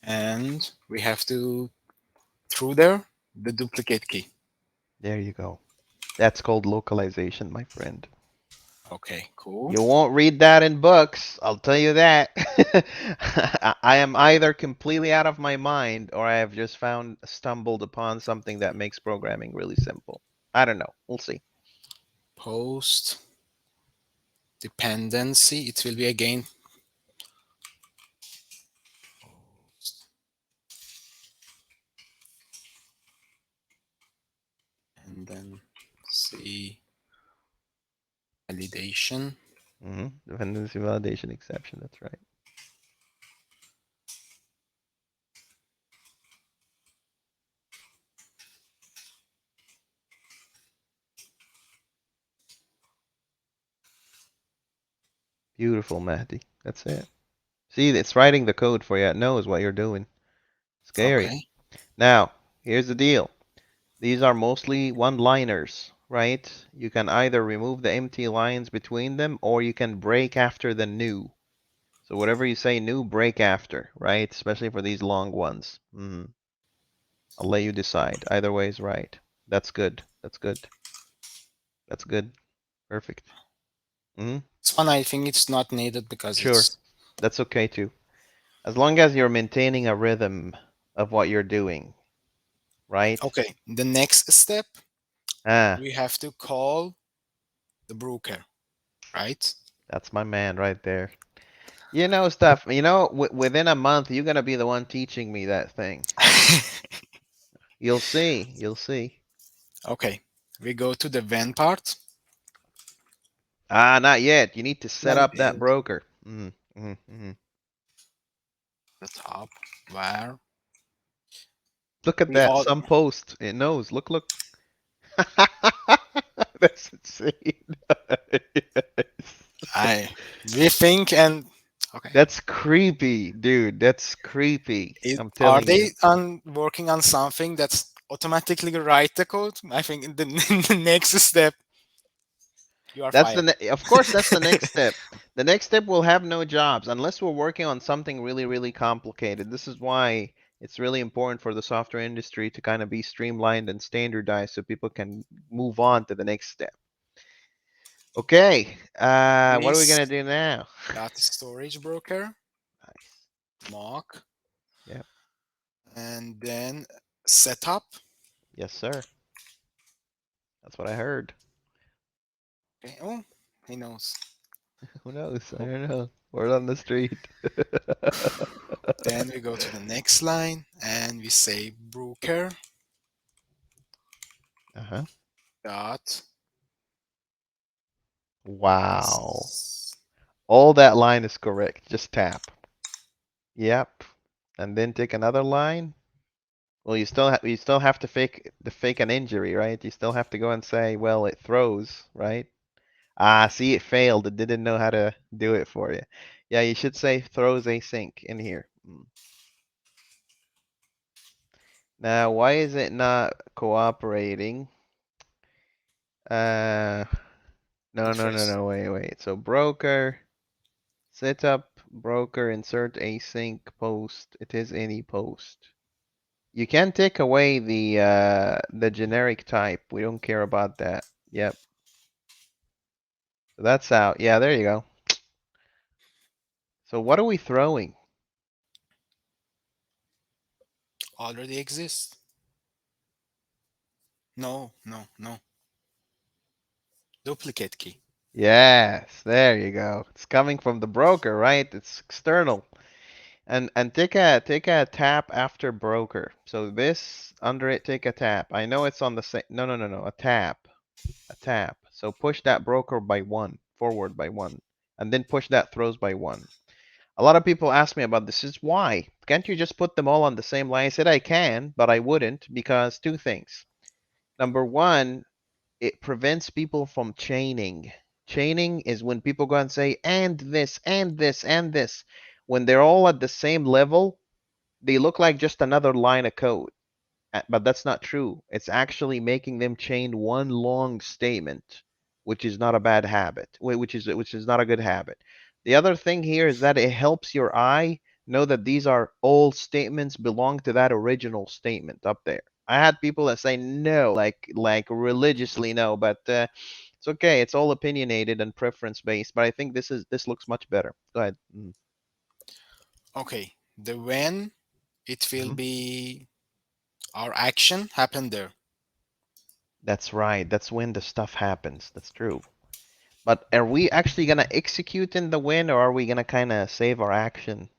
And we have to through there the duplicate key. There you go. That's called localization, my friend. Okay, cool. You won't read that in books, I'll tell you that. I am either completely out of my mind or I have just stumbled upon something that makes programming really simple. I don't know. We'll see. Post dependency. It will be again and then see validation. Dependency validation exception. That's right. Beautiful, Mehdi. That's it. See, it's writing the code for you. It knows what you're doing. Scary. Okay. Now, here's the deal. These are mostly one-liners, right? You can either remove the empty lines between them or you can break after the new. So whatever you say new, break after, right? Especially for these long ones. I'll let you decide. Either way is right. That's good. That's good. That's good. Perfect. hmm This one I think it's not needed because Sure. it's That's okay too. As long as you're maintaining a rhythm of what you're doing, right? okay. The next step, Ah, we have to call the broker, right? that's my man right there. You know stuff. You know, within a month, you're gonna be the one teaching me that thing. You'll see. You'll see. Okay. We go to the when part. Ah, not yet. You need to set When up that build broker. the top where Look at we that. all Some post. It knows. Look, look. That's insane. I we think and okay. That's creepy, dude. That's creepy. I'm Are telling you. they on working on something that's automatically write the code? I think in the, in the next step you are That's fired. the of course that's the next step. The next step will have no jobs unless we're working on something really, really complicated. This is why it's really important for the software industry to kind of be streamlined and standardized so people can move on to the next step. Okay, what are we Please gonna do now? dot storage broker Nice. mock Yep. and then setup. Yes, sir. That's what I heard. Okay. Oh, he knows. Who knows? I Oh, don't know. Word on the street. then we go to the next line and we say broker Uh-huh. dot Wow. All that line is correct. Just tap. Yep. And then take another line. Well, you still have to fake an injury, right? You still have to go and say, well, it throws, right? Ah, see, it failed. It didn't know how to do it for you. Yeah, you should say throws async in here. Now, why is it not cooperating? Uh, no, no, no, interface. no, wait. So broker, setup, broker, insert async post. It is any post. You can take away the generic type. We don't care about that. Yep. So that's out. Yeah, there you go. So what are we throwing? Already exists. No, no, no. Duplicate key. Yes, there you go. It's coming from the broker, right? It's external. And take a tap after broker. So this under it, take a tap. I know it's on the same. No, no, no, no. A tap. A tap. So push that broker by one, forward by one, and then push that throws by one. A lot of people ask me about this. Is why? Can't you just put them all on the same line? I said I can, but I wouldn't because two things. Number one, it prevents people from chaining. Chaining is when people go and say, and this, and this, and this. When they're all at the same level, they look like just another line of code. But that's not true. It's actually making them chain one long statement, which is not a bad habit, which is not a good habit. The other thing here is that it helps your eye know that these are all statements belong to that original statement up there. I had people that say no, like religiously no, but it's okay. It's all opinionated and preference based, but I think this looks much better. Go ahead. Okay. The when it will Mhm. be our action happened there. That's right. That's when the stuff happens. That's true. But are we actually gonna execute in the win, or are we gonna kind of save our action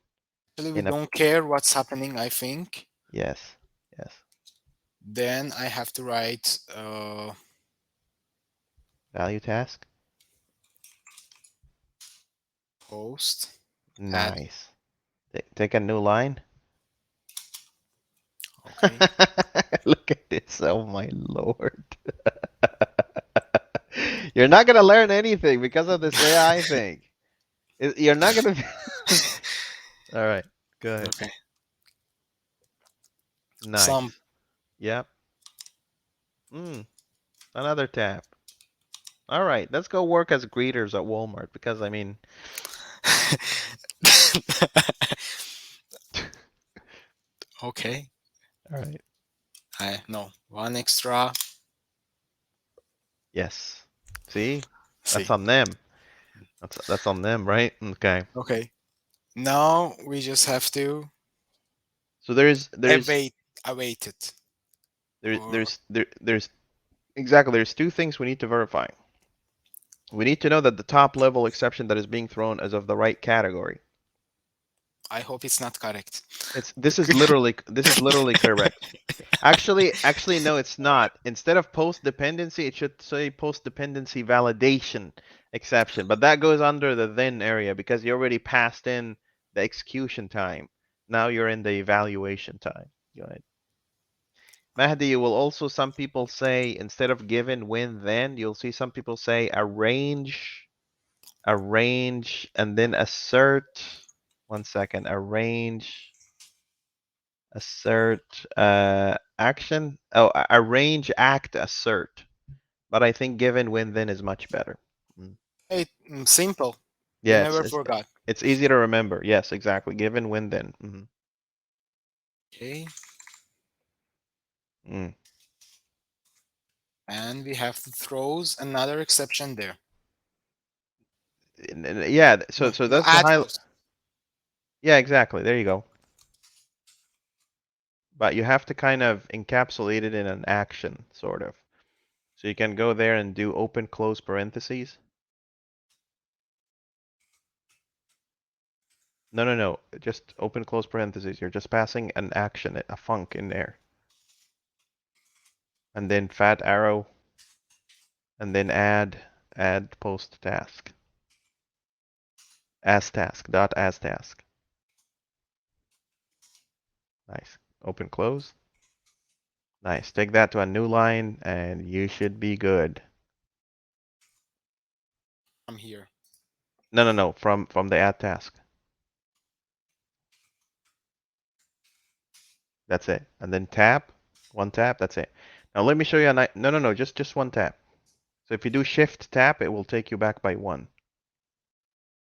Actually, we in a don't care what's happening, I think. yes, yes, Then I have to write value task? post add. Nice. Take a new line. Okay. Look at this. Oh my lord. You're not gonna learn anything because of this AI thing. You're not gonna. All right. Go ahead. Okay. Some. Nice. Yep. Mm, another tab. All right. Let's go work as greeters at Walmart because I mean. Okay. All right. I no one extra. Yes. See? That's See. on them. That's on them, right? Okay. Okay. Now we just have to So there's await await it. there Or there's exactly there's two things we need to verify. We need to know that the top level exception that is being thrown is of the right category. I hope it's not correct. It's this is literally correct. Actually, no, it's not. Instead of post dependency, it should say post dependency validation exception. But that goes under the then area because you already passed in the execution time. Now you're in the evaluation time. Go ahead. Mahdi, you will also, some people say, instead of given, when, then, you'll see some people say arrange, and then assert. One second, assert, action. Oh, arrange, act, assert. But I think given, when, then is much better. Mm. Hey, simple. You Yeah, never forgot. it's easy to remember. Yes, exactly. Given, when, then. Okay. Mm. And we have to throws another exception there. Yeah, so No, so no that's the add high. post. Yeah, exactly. There you go. But you have to kind of encapsulate it in an action, sort of. So you can go there and do open close parentheses. No, no, no. Just open close parentheses. You're just passing an action, a func in there. And then fat arrow. And then add post task. As task, dot as task. Nice. Open close. Nice. Take that to a new line and you should be good. I'm here. No, no, no. From the add task. That's it. And then tap. One tap. That's it. Now let me show you a no, no, no. Just one tap. So if you do shift tap, it will take you back by one.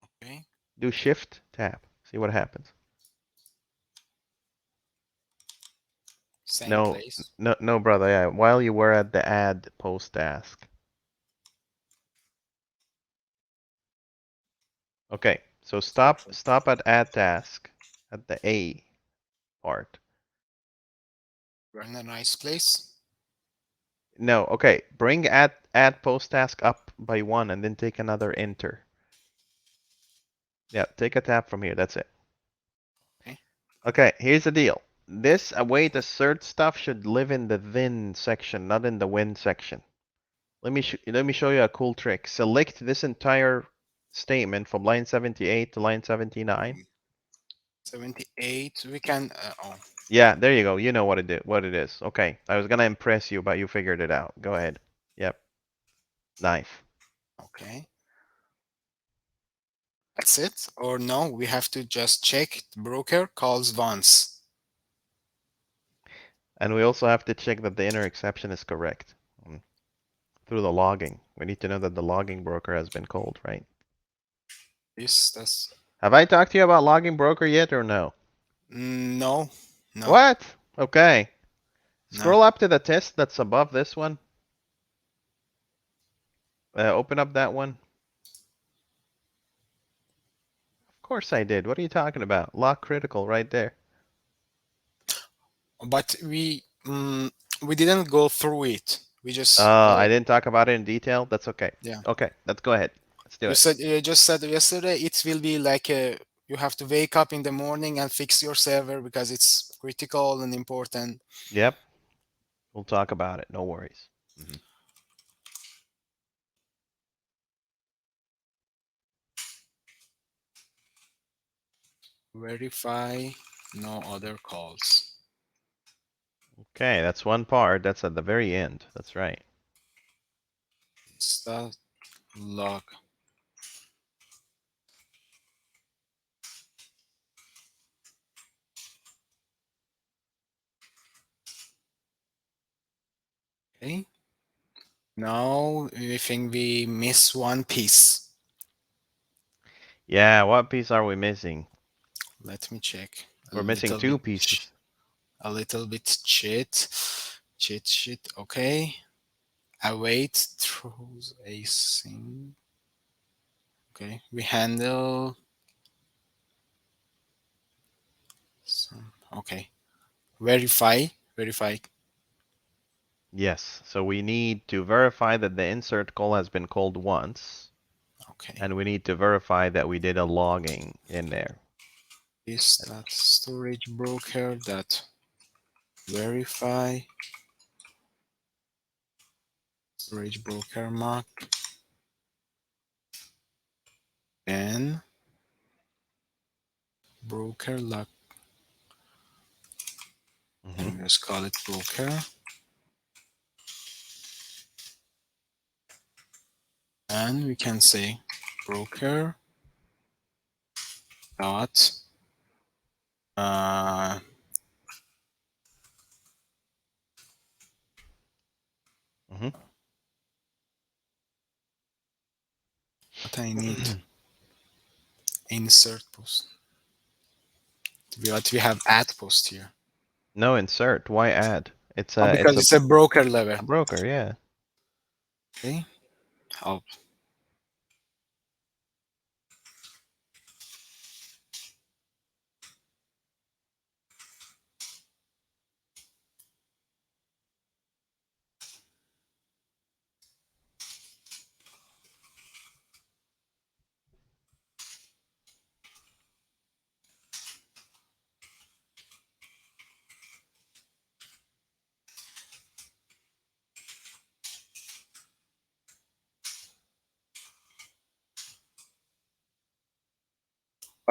Okay. Do shift tap. See what happens. Same No, place. no, no, brother. Yeah, while you were at the add post task. Okay, so stop at add task at the A part. We're in a nice place. No, okay. Bring add post task up by one and then take another enter. Yeah, take a tap from here. That's it. Okay. Okay, here's the deal. This await assert stuff should live in the then section, not in the when section. Let me show you a cool trick. Select this entire statement from line 78 to line 79. 78. We can. Oh, Yeah, there you go. You know what it is. Okay, I was gonna impress you, but you figured it out. Go ahead. Yep, nice. okay. That's it. Or no, we have to just check the broker calls once. And we also have to check that the inner exception is correct through the logging. We need to know that the logging broker has been called, right? This, that's. Have I talked to you about logging broker yet or no? No, no, What? Okay. no. Scroll up to the test that's above this one. Open up that one. Of course I did. What are you talking about? Lock critical right there. But we didn't go through it. We just I didn't talk about it in detail. That's okay. yeah. Okay, let's go ahead. Let's do You it. said you just said yesterday it will be like you have to wake up in the morning and fix your server because it's critical and important. Yep, we'll talk about it. No worries. Mhm. verify no other calls. Okay, that's one part. That's at the very end. That's right. Stat log. Okay. Now we think we miss one piece. Yeah, what piece are we missing? Let me check. We're missing two pieces. A little bit cheat sheet. Okay. Await throws a thing. Okay. We handle some. Okay. Verify. Yes, so we need to verify that the insert call has been called once, Okay. and we need to verify that we did a logging in there. Is that storage broker that verify storage broker mark and broker lock, and just call it broker, and we can say broker dot uh, what I need insert post. We have add post here. No, insert. Why add? It's Oh, because it's a broker level. a broker, yeah. Okay. Oh,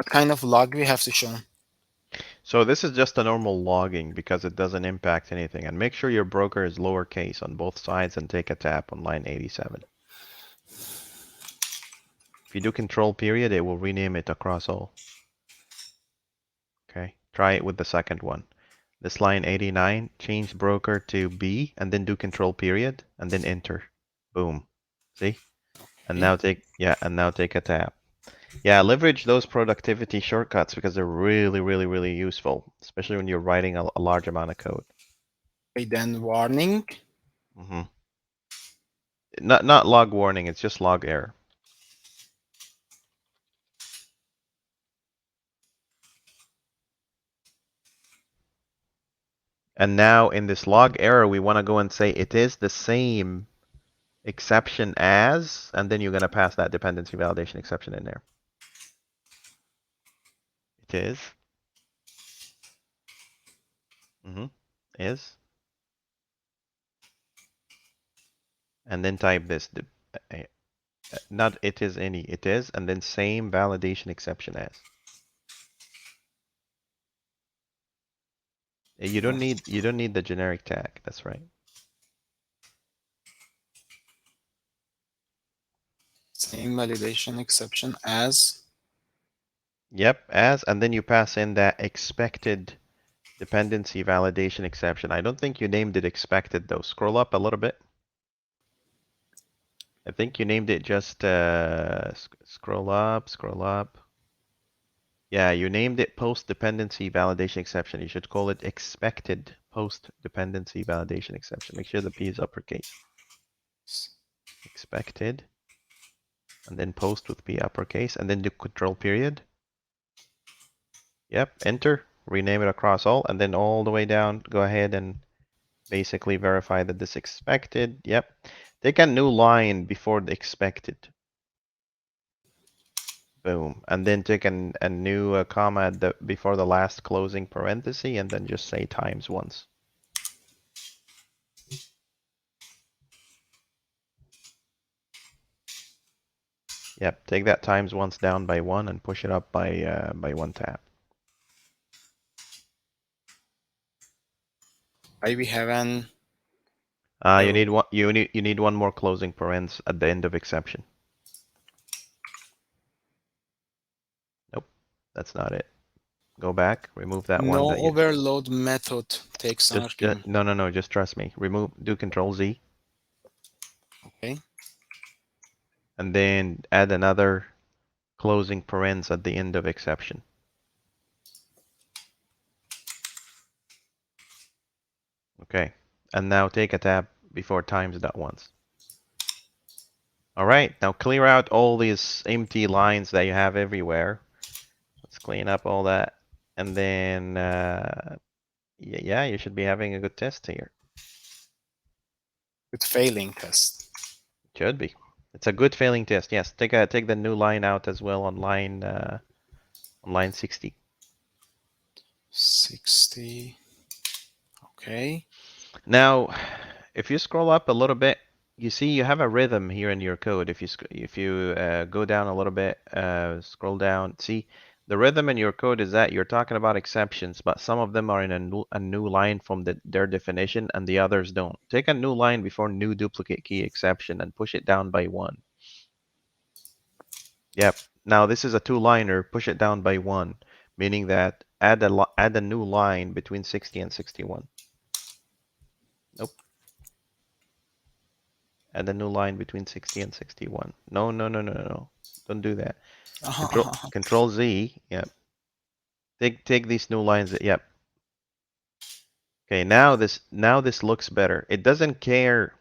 what kind of log we have to show? So this is just a normal logging because it doesn't impact anything. And make sure your broker is lowercase on both sides and take a tap on line 87. If you do control period, it will rename it across all. Okay, try it with the second one. This line 89, change broker to B and then do control period and then enter. Boom. See? And now take a tap. Yeah, leverage those productivity shortcuts because they're really useful, especially when you're writing a large amount of code. Okay, then warning. Hmm. Not log warning, it's just log error. And now in this log error, we want to go and say it is the same exception as, and then you're going to pass that dependency validation exception in there. It is. Is. And then type this, not it is any, it is, and then same validation exception as. You don't need the generic tag. That's right. Same validation exception as. Yep, as, and then you pass in that expected dependency validation exception. I don't think you named it expected though. Scroll up a little bit. I think you named it just scroll up, scroll up. Yeah, you named it post dependency validation exception. You should call it expected post dependency validation exception. Make sure the P is uppercase. Expected. And then post with P uppercase and then do control period. Yep, enter, rename it across all, and then all the way down, go ahead and basically verify that this expected. Yep. Take a new line before the expected. Boom. And then take a new comma before the last closing parenthesis and then just say times once. Yep, take that times once down by one and push it up by one tap. Why we have an You need error? one. You need one more closing parens at the end of exception. Nope, that's not it. Go back. Remove that one. No That you overload method takes an just argument. no no no. Just trust me. Remove. Do Control Z Okay. and then add another closing parens at the end of exception. Okay. And now take a tab before times.once. All right. Now clear out all these empty lines that you have everywhere. Let's clean up all that. And then, yeah, you should be having a good test here. With failing test. Should be. It's a good failing test. Yes. Take the new line out as well on line 60. 60. Okay. Now, if you scroll up a little bit, you see you have a rhythm here in your code. If you go down a little bit, scroll down, see the rhythm in your code is that you're talking about exceptions, but some of them are in a new line from their definition and the others don't. Take a new line before new duplicate key exception and push it down by one. Yep. Now this is a two-liner, push it down by one, meaning that add a new line between 60 and 61. Nope. Add a new line between 60 and 61. No, no, no, no, no, no. Don't do that. Control Z. Yep. Take these new lines. Yep. Okay, now this looks better. It doesn't care.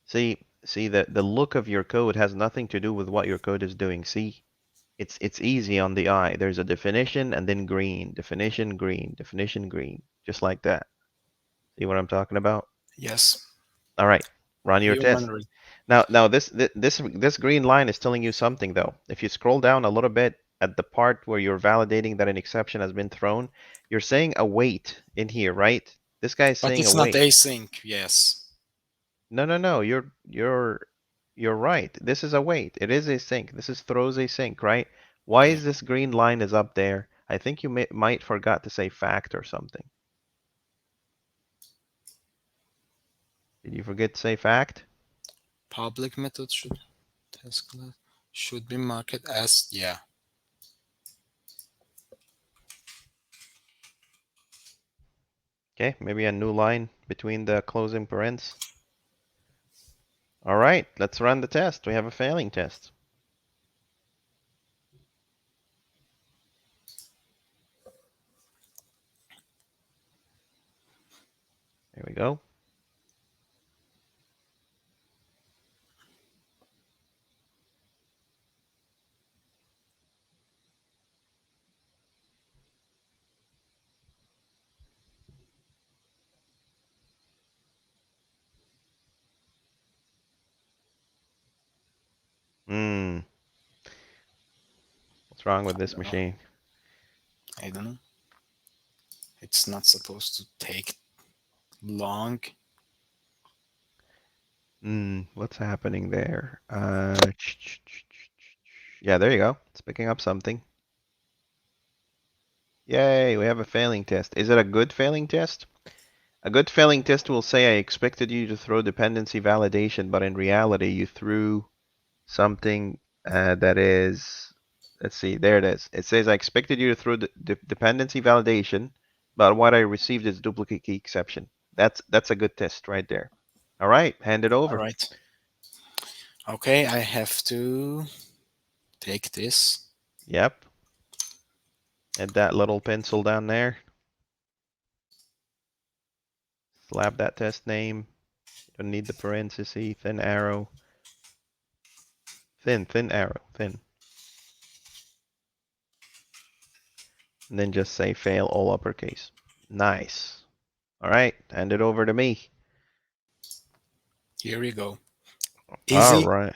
See the look of your code has nothing to do with what your code is doing. See? It's easy on the eye. There's a definition and then green, definition, green, definition, green, just like that. See what I'm talking about? Yes. All right, run your Human test. Now this green line is telling you something though. If you scroll down a little bit at the part where you're validating that an exception has been thrown, you're saying await in here, right? This guy is But saying it's not await. async. Yes. No, no, no. You're right. This is await. It is async. This is throws async, right? Why Yeah. is this green line is up there? I think you might forgot to say fact or something. Did you forget to say fact? Public method should test class should be marked as yeah. Okay, maybe a new line between the closing parens. All right, let's run the test. We have a failing test. There we go. Hmm, what's wrong with I this don't know. machine? I don't know. It's not supposed to take long. Hmm, what's happening there? Yeah, there you go. It's picking up something. Yay, we have a failing test. Is it a good failing test? A good failing test will say I expected you to throw dependency validation, but in reality you threw something that is, let's see, there it is. It says I expected you to throw the dependency validation, but what I received is duplicate key exception. That's a good test right there. All right, hand it All over. right. Okay, I have to take this. Yep, add that little pencil down there. Slap that test name. You don't need the parenthesis, thin arrow. Thin arrow, thin. And then just say fail all uppercase. Nice. All right, hand it over to me. Here we go. All Easy, right.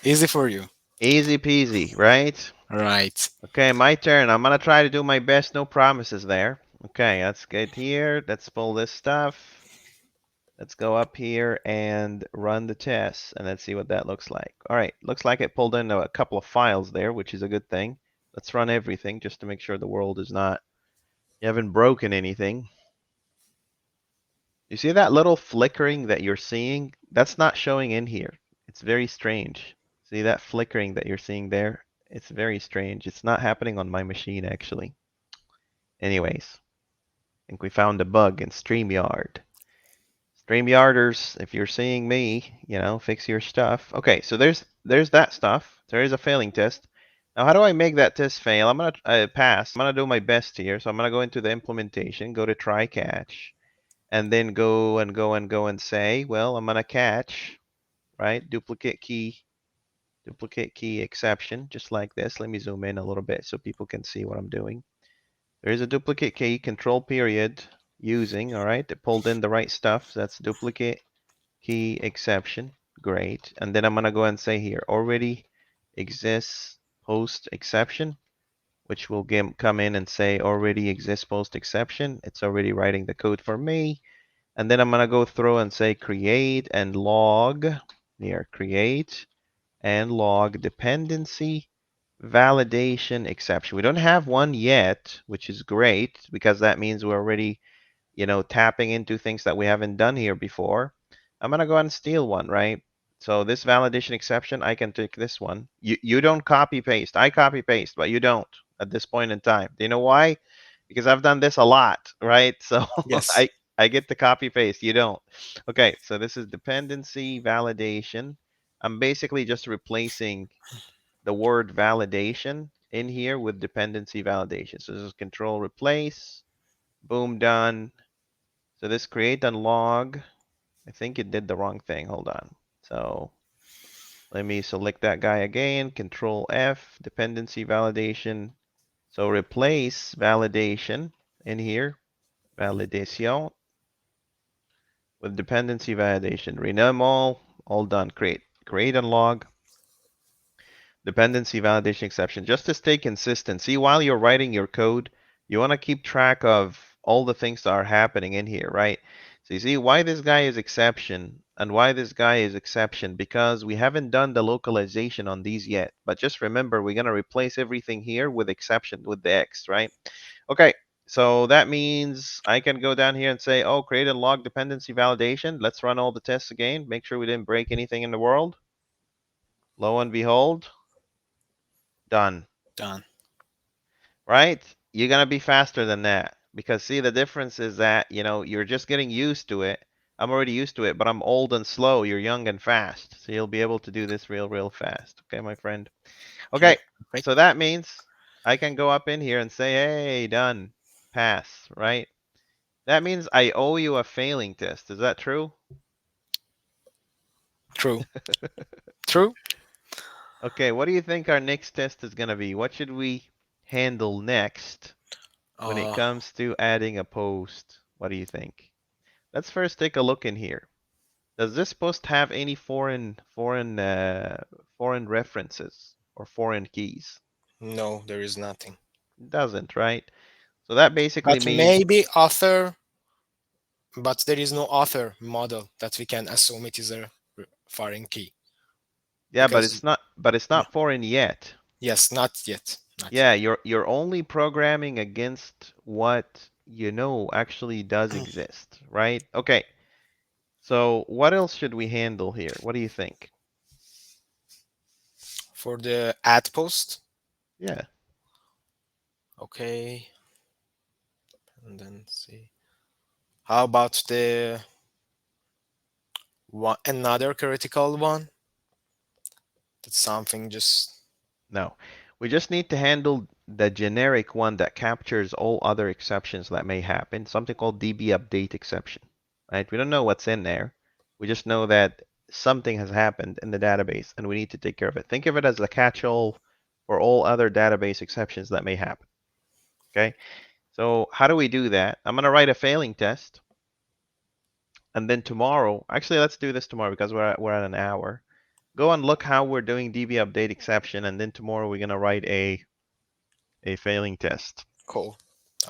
easy for you. Easy peasy, right? Right. Okay, my turn. I'm gonna try to do my best. No promises there. Okay, let's get here. Let's pull this stuff. Let's go up here and run the test, and let's see what that looks like. All right, looks like it pulled in a couple of files there, which is a good thing. Let's run everything just to make sure the world is not, you haven't broken anything. You see that little flickering that you're seeing? That's not showing in here. It's very strange. See that flickering that you're seeing there? It's very strange. It's not happening on my machine actually. Anyways, I think we found a bug in StreamYard. StreamYarders, if you're seeing me, fix your stuff. Okay, so there's that stuff. There is a failing test. Now, how do I make that test fail? I'm gonna pass. I'm gonna do my best here. So I'm gonna go into the implementation, go to try catch, and then go and go and go and say, well, I'm gonna catch, right? Duplicate key exception, just like this. Let me zoom in a little bit so people can see what I'm doing. There is a duplicate key, control period, using, all right? It pulled in the right stuff. So that's duplicate key exception. Great. And then I'm gonna go and say here, already exists post exception, which will come in and say already exists post exception. It's already writing the code for me. And then I'm gonna go through and say create and log here, create and log dependency validation exception. We don't have one yet, which is great because that means we're already, tapping into things that we haven't done here before. I'm gonna go ahead and steal one, right? So this validation exception, I can take this one. You don't copy paste. I copy paste, but you don't at this point in time. Do you know why? Because I've done this a lot, right? So Yes. I get the copy paste. You don't. Okay, so this is dependency validation. I'm basically just replacing the word validation in here with dependency validation. So this is control replace, boom, done. So this create and log, I think it did the wrong thing. Hold on. So let me select that guy again, control F, dependency validation. So replace validation in here, validation with dependency validation. Rename all done. Create and log. Dependency validation exception, just to stay consistent. See, while you're writing your code, you want to keep track of all the things that are happening in here, right? So you see why this guy is exception and why this guy is exception, because we haven't done the localization on these yet. But just remember, we're going to replace everything here with exception with the X, right? Okay, so that means I can go down here and say, oh, create and log dependency validation. Let's run all the tests again. Make sure we didn't break anything in the world. Lo and behold, done. Done. Right? You're gonna be faster than that because see the difference is that you're just getting used to it. I'm already used to it, but I'm old and slow. You're young and fast, so you'll be able to do this real fast. Okay, my friend. Okay. Okay, Great. so that means I can go up in here and say, hey, done, pass, right? That means I owe you a failing test. Is that true? True. True. Okay, what do you think our next test is gonna be? What should we handle next when it Uh, comes to adding a post? What do you think? Let's first take a look in here. Does this post have any foreign references or foreign keys? no, there is nothing. It doesn't, right? So that basically But means, maybe author, but there is no author model that we can assume it is a foreign key yeah, but because it's not foreign yet. yes, not yet, not Yeah, yet. you're only programming against what you know actually does exist, right? Okay. So what else should we handle here? What do you think? For the add post, Yeah. okay, and then see. How about the one another critical one? That's something just No, we just need to handle the generic one that captures all other exceptions that may happen, something called DB update exception, right? We don't know what's in there. We just know that something has happened in the database and we need to take care of it. Think of it as a catch-all for all other database exceptions that may happen, okay? So how do we do that? I'm going to write a failing test. And then tomorrow, actually, let's do this tomorrow because we're at an hour. Go and look how we're doing DB update exception, and then tomorrow we're gonna write a failing test. cool.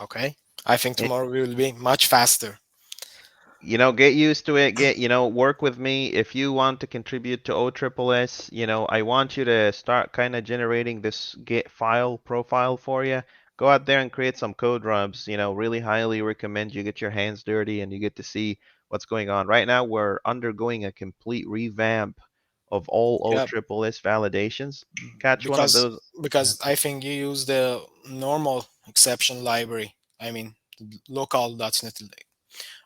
Okay. I think It, tomorrow we will be much faster. get used to it. Work with me. If you want to contribute to OSSS, I want you to start kind of generating this Git file profile for you. Go out there and create some code rubs. Really highly recommend you get your hands dirty and you get to see what's going on right now. We're undergoing a complete revamp of all Yeah, OSSS validations. Catch one of because those. Yeah. I think you use the normal exception library. I mean, local.NET.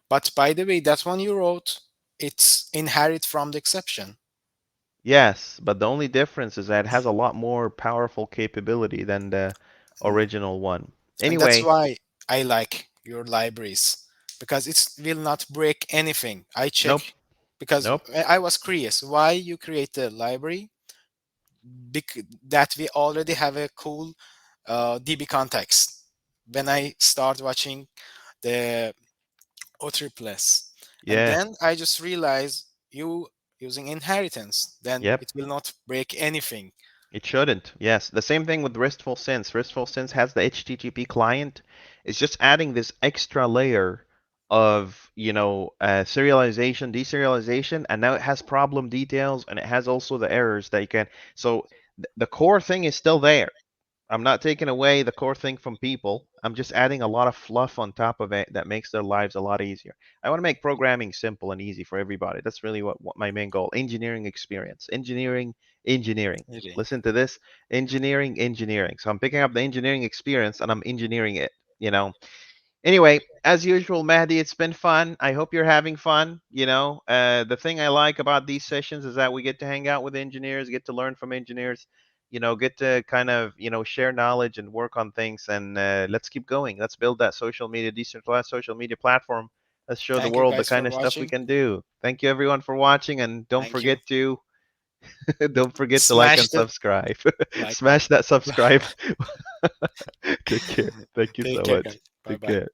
But by the way, that one you wrote, it's inherit from the exception. Yes, but the only difference is that it has a lot more powerful capability than the Mm. original one. And that's Anyway, why I like your libraries, because it will not break anything. I check nope, because nope. I was curious why you create the library that we already have a cool DB context. When I start watching the O triples, and Yeah, then I just realized you using inheritance, then yep. it will not break anything. It shouldn't. Yes, the same thing with RESTful Sense. RESTful Sense has the HTTP client. It's just adding this extra layer of, serialization, deserialization, and now it has problem details and it has also the errors that you can. So the core thing is still there. I'm not taking away the core thing from people. I'm just adding a lot of fluff on top of it that makes their lives a lot easier. I want to make programming simple and easy for everybody. That's really what my main goal. Engineering experience. Engineering. Really. Listen to this. Engineering. So I'm picking up the engineering experience and I'm engineering it, you know. Anyway, as usual, Mehdi, it's been fun. I hope you're having fun. The thing I like about these sessions is that we get to hang out with engineers, get to learn from engineers, get to kind of, share knowledge and work on things. And let's keep going. Let's build that social media, decentralized social media platform. Let's show the Thank you world the guys kind for of stuff we watching. can do. Thank you everyone for watching, and don't Thank you. forget to don't forget to like Smash and the subscribe. like Smash button. that subscribe. Take care. Thank you Take so care, much. guys. Bye Take bye. care.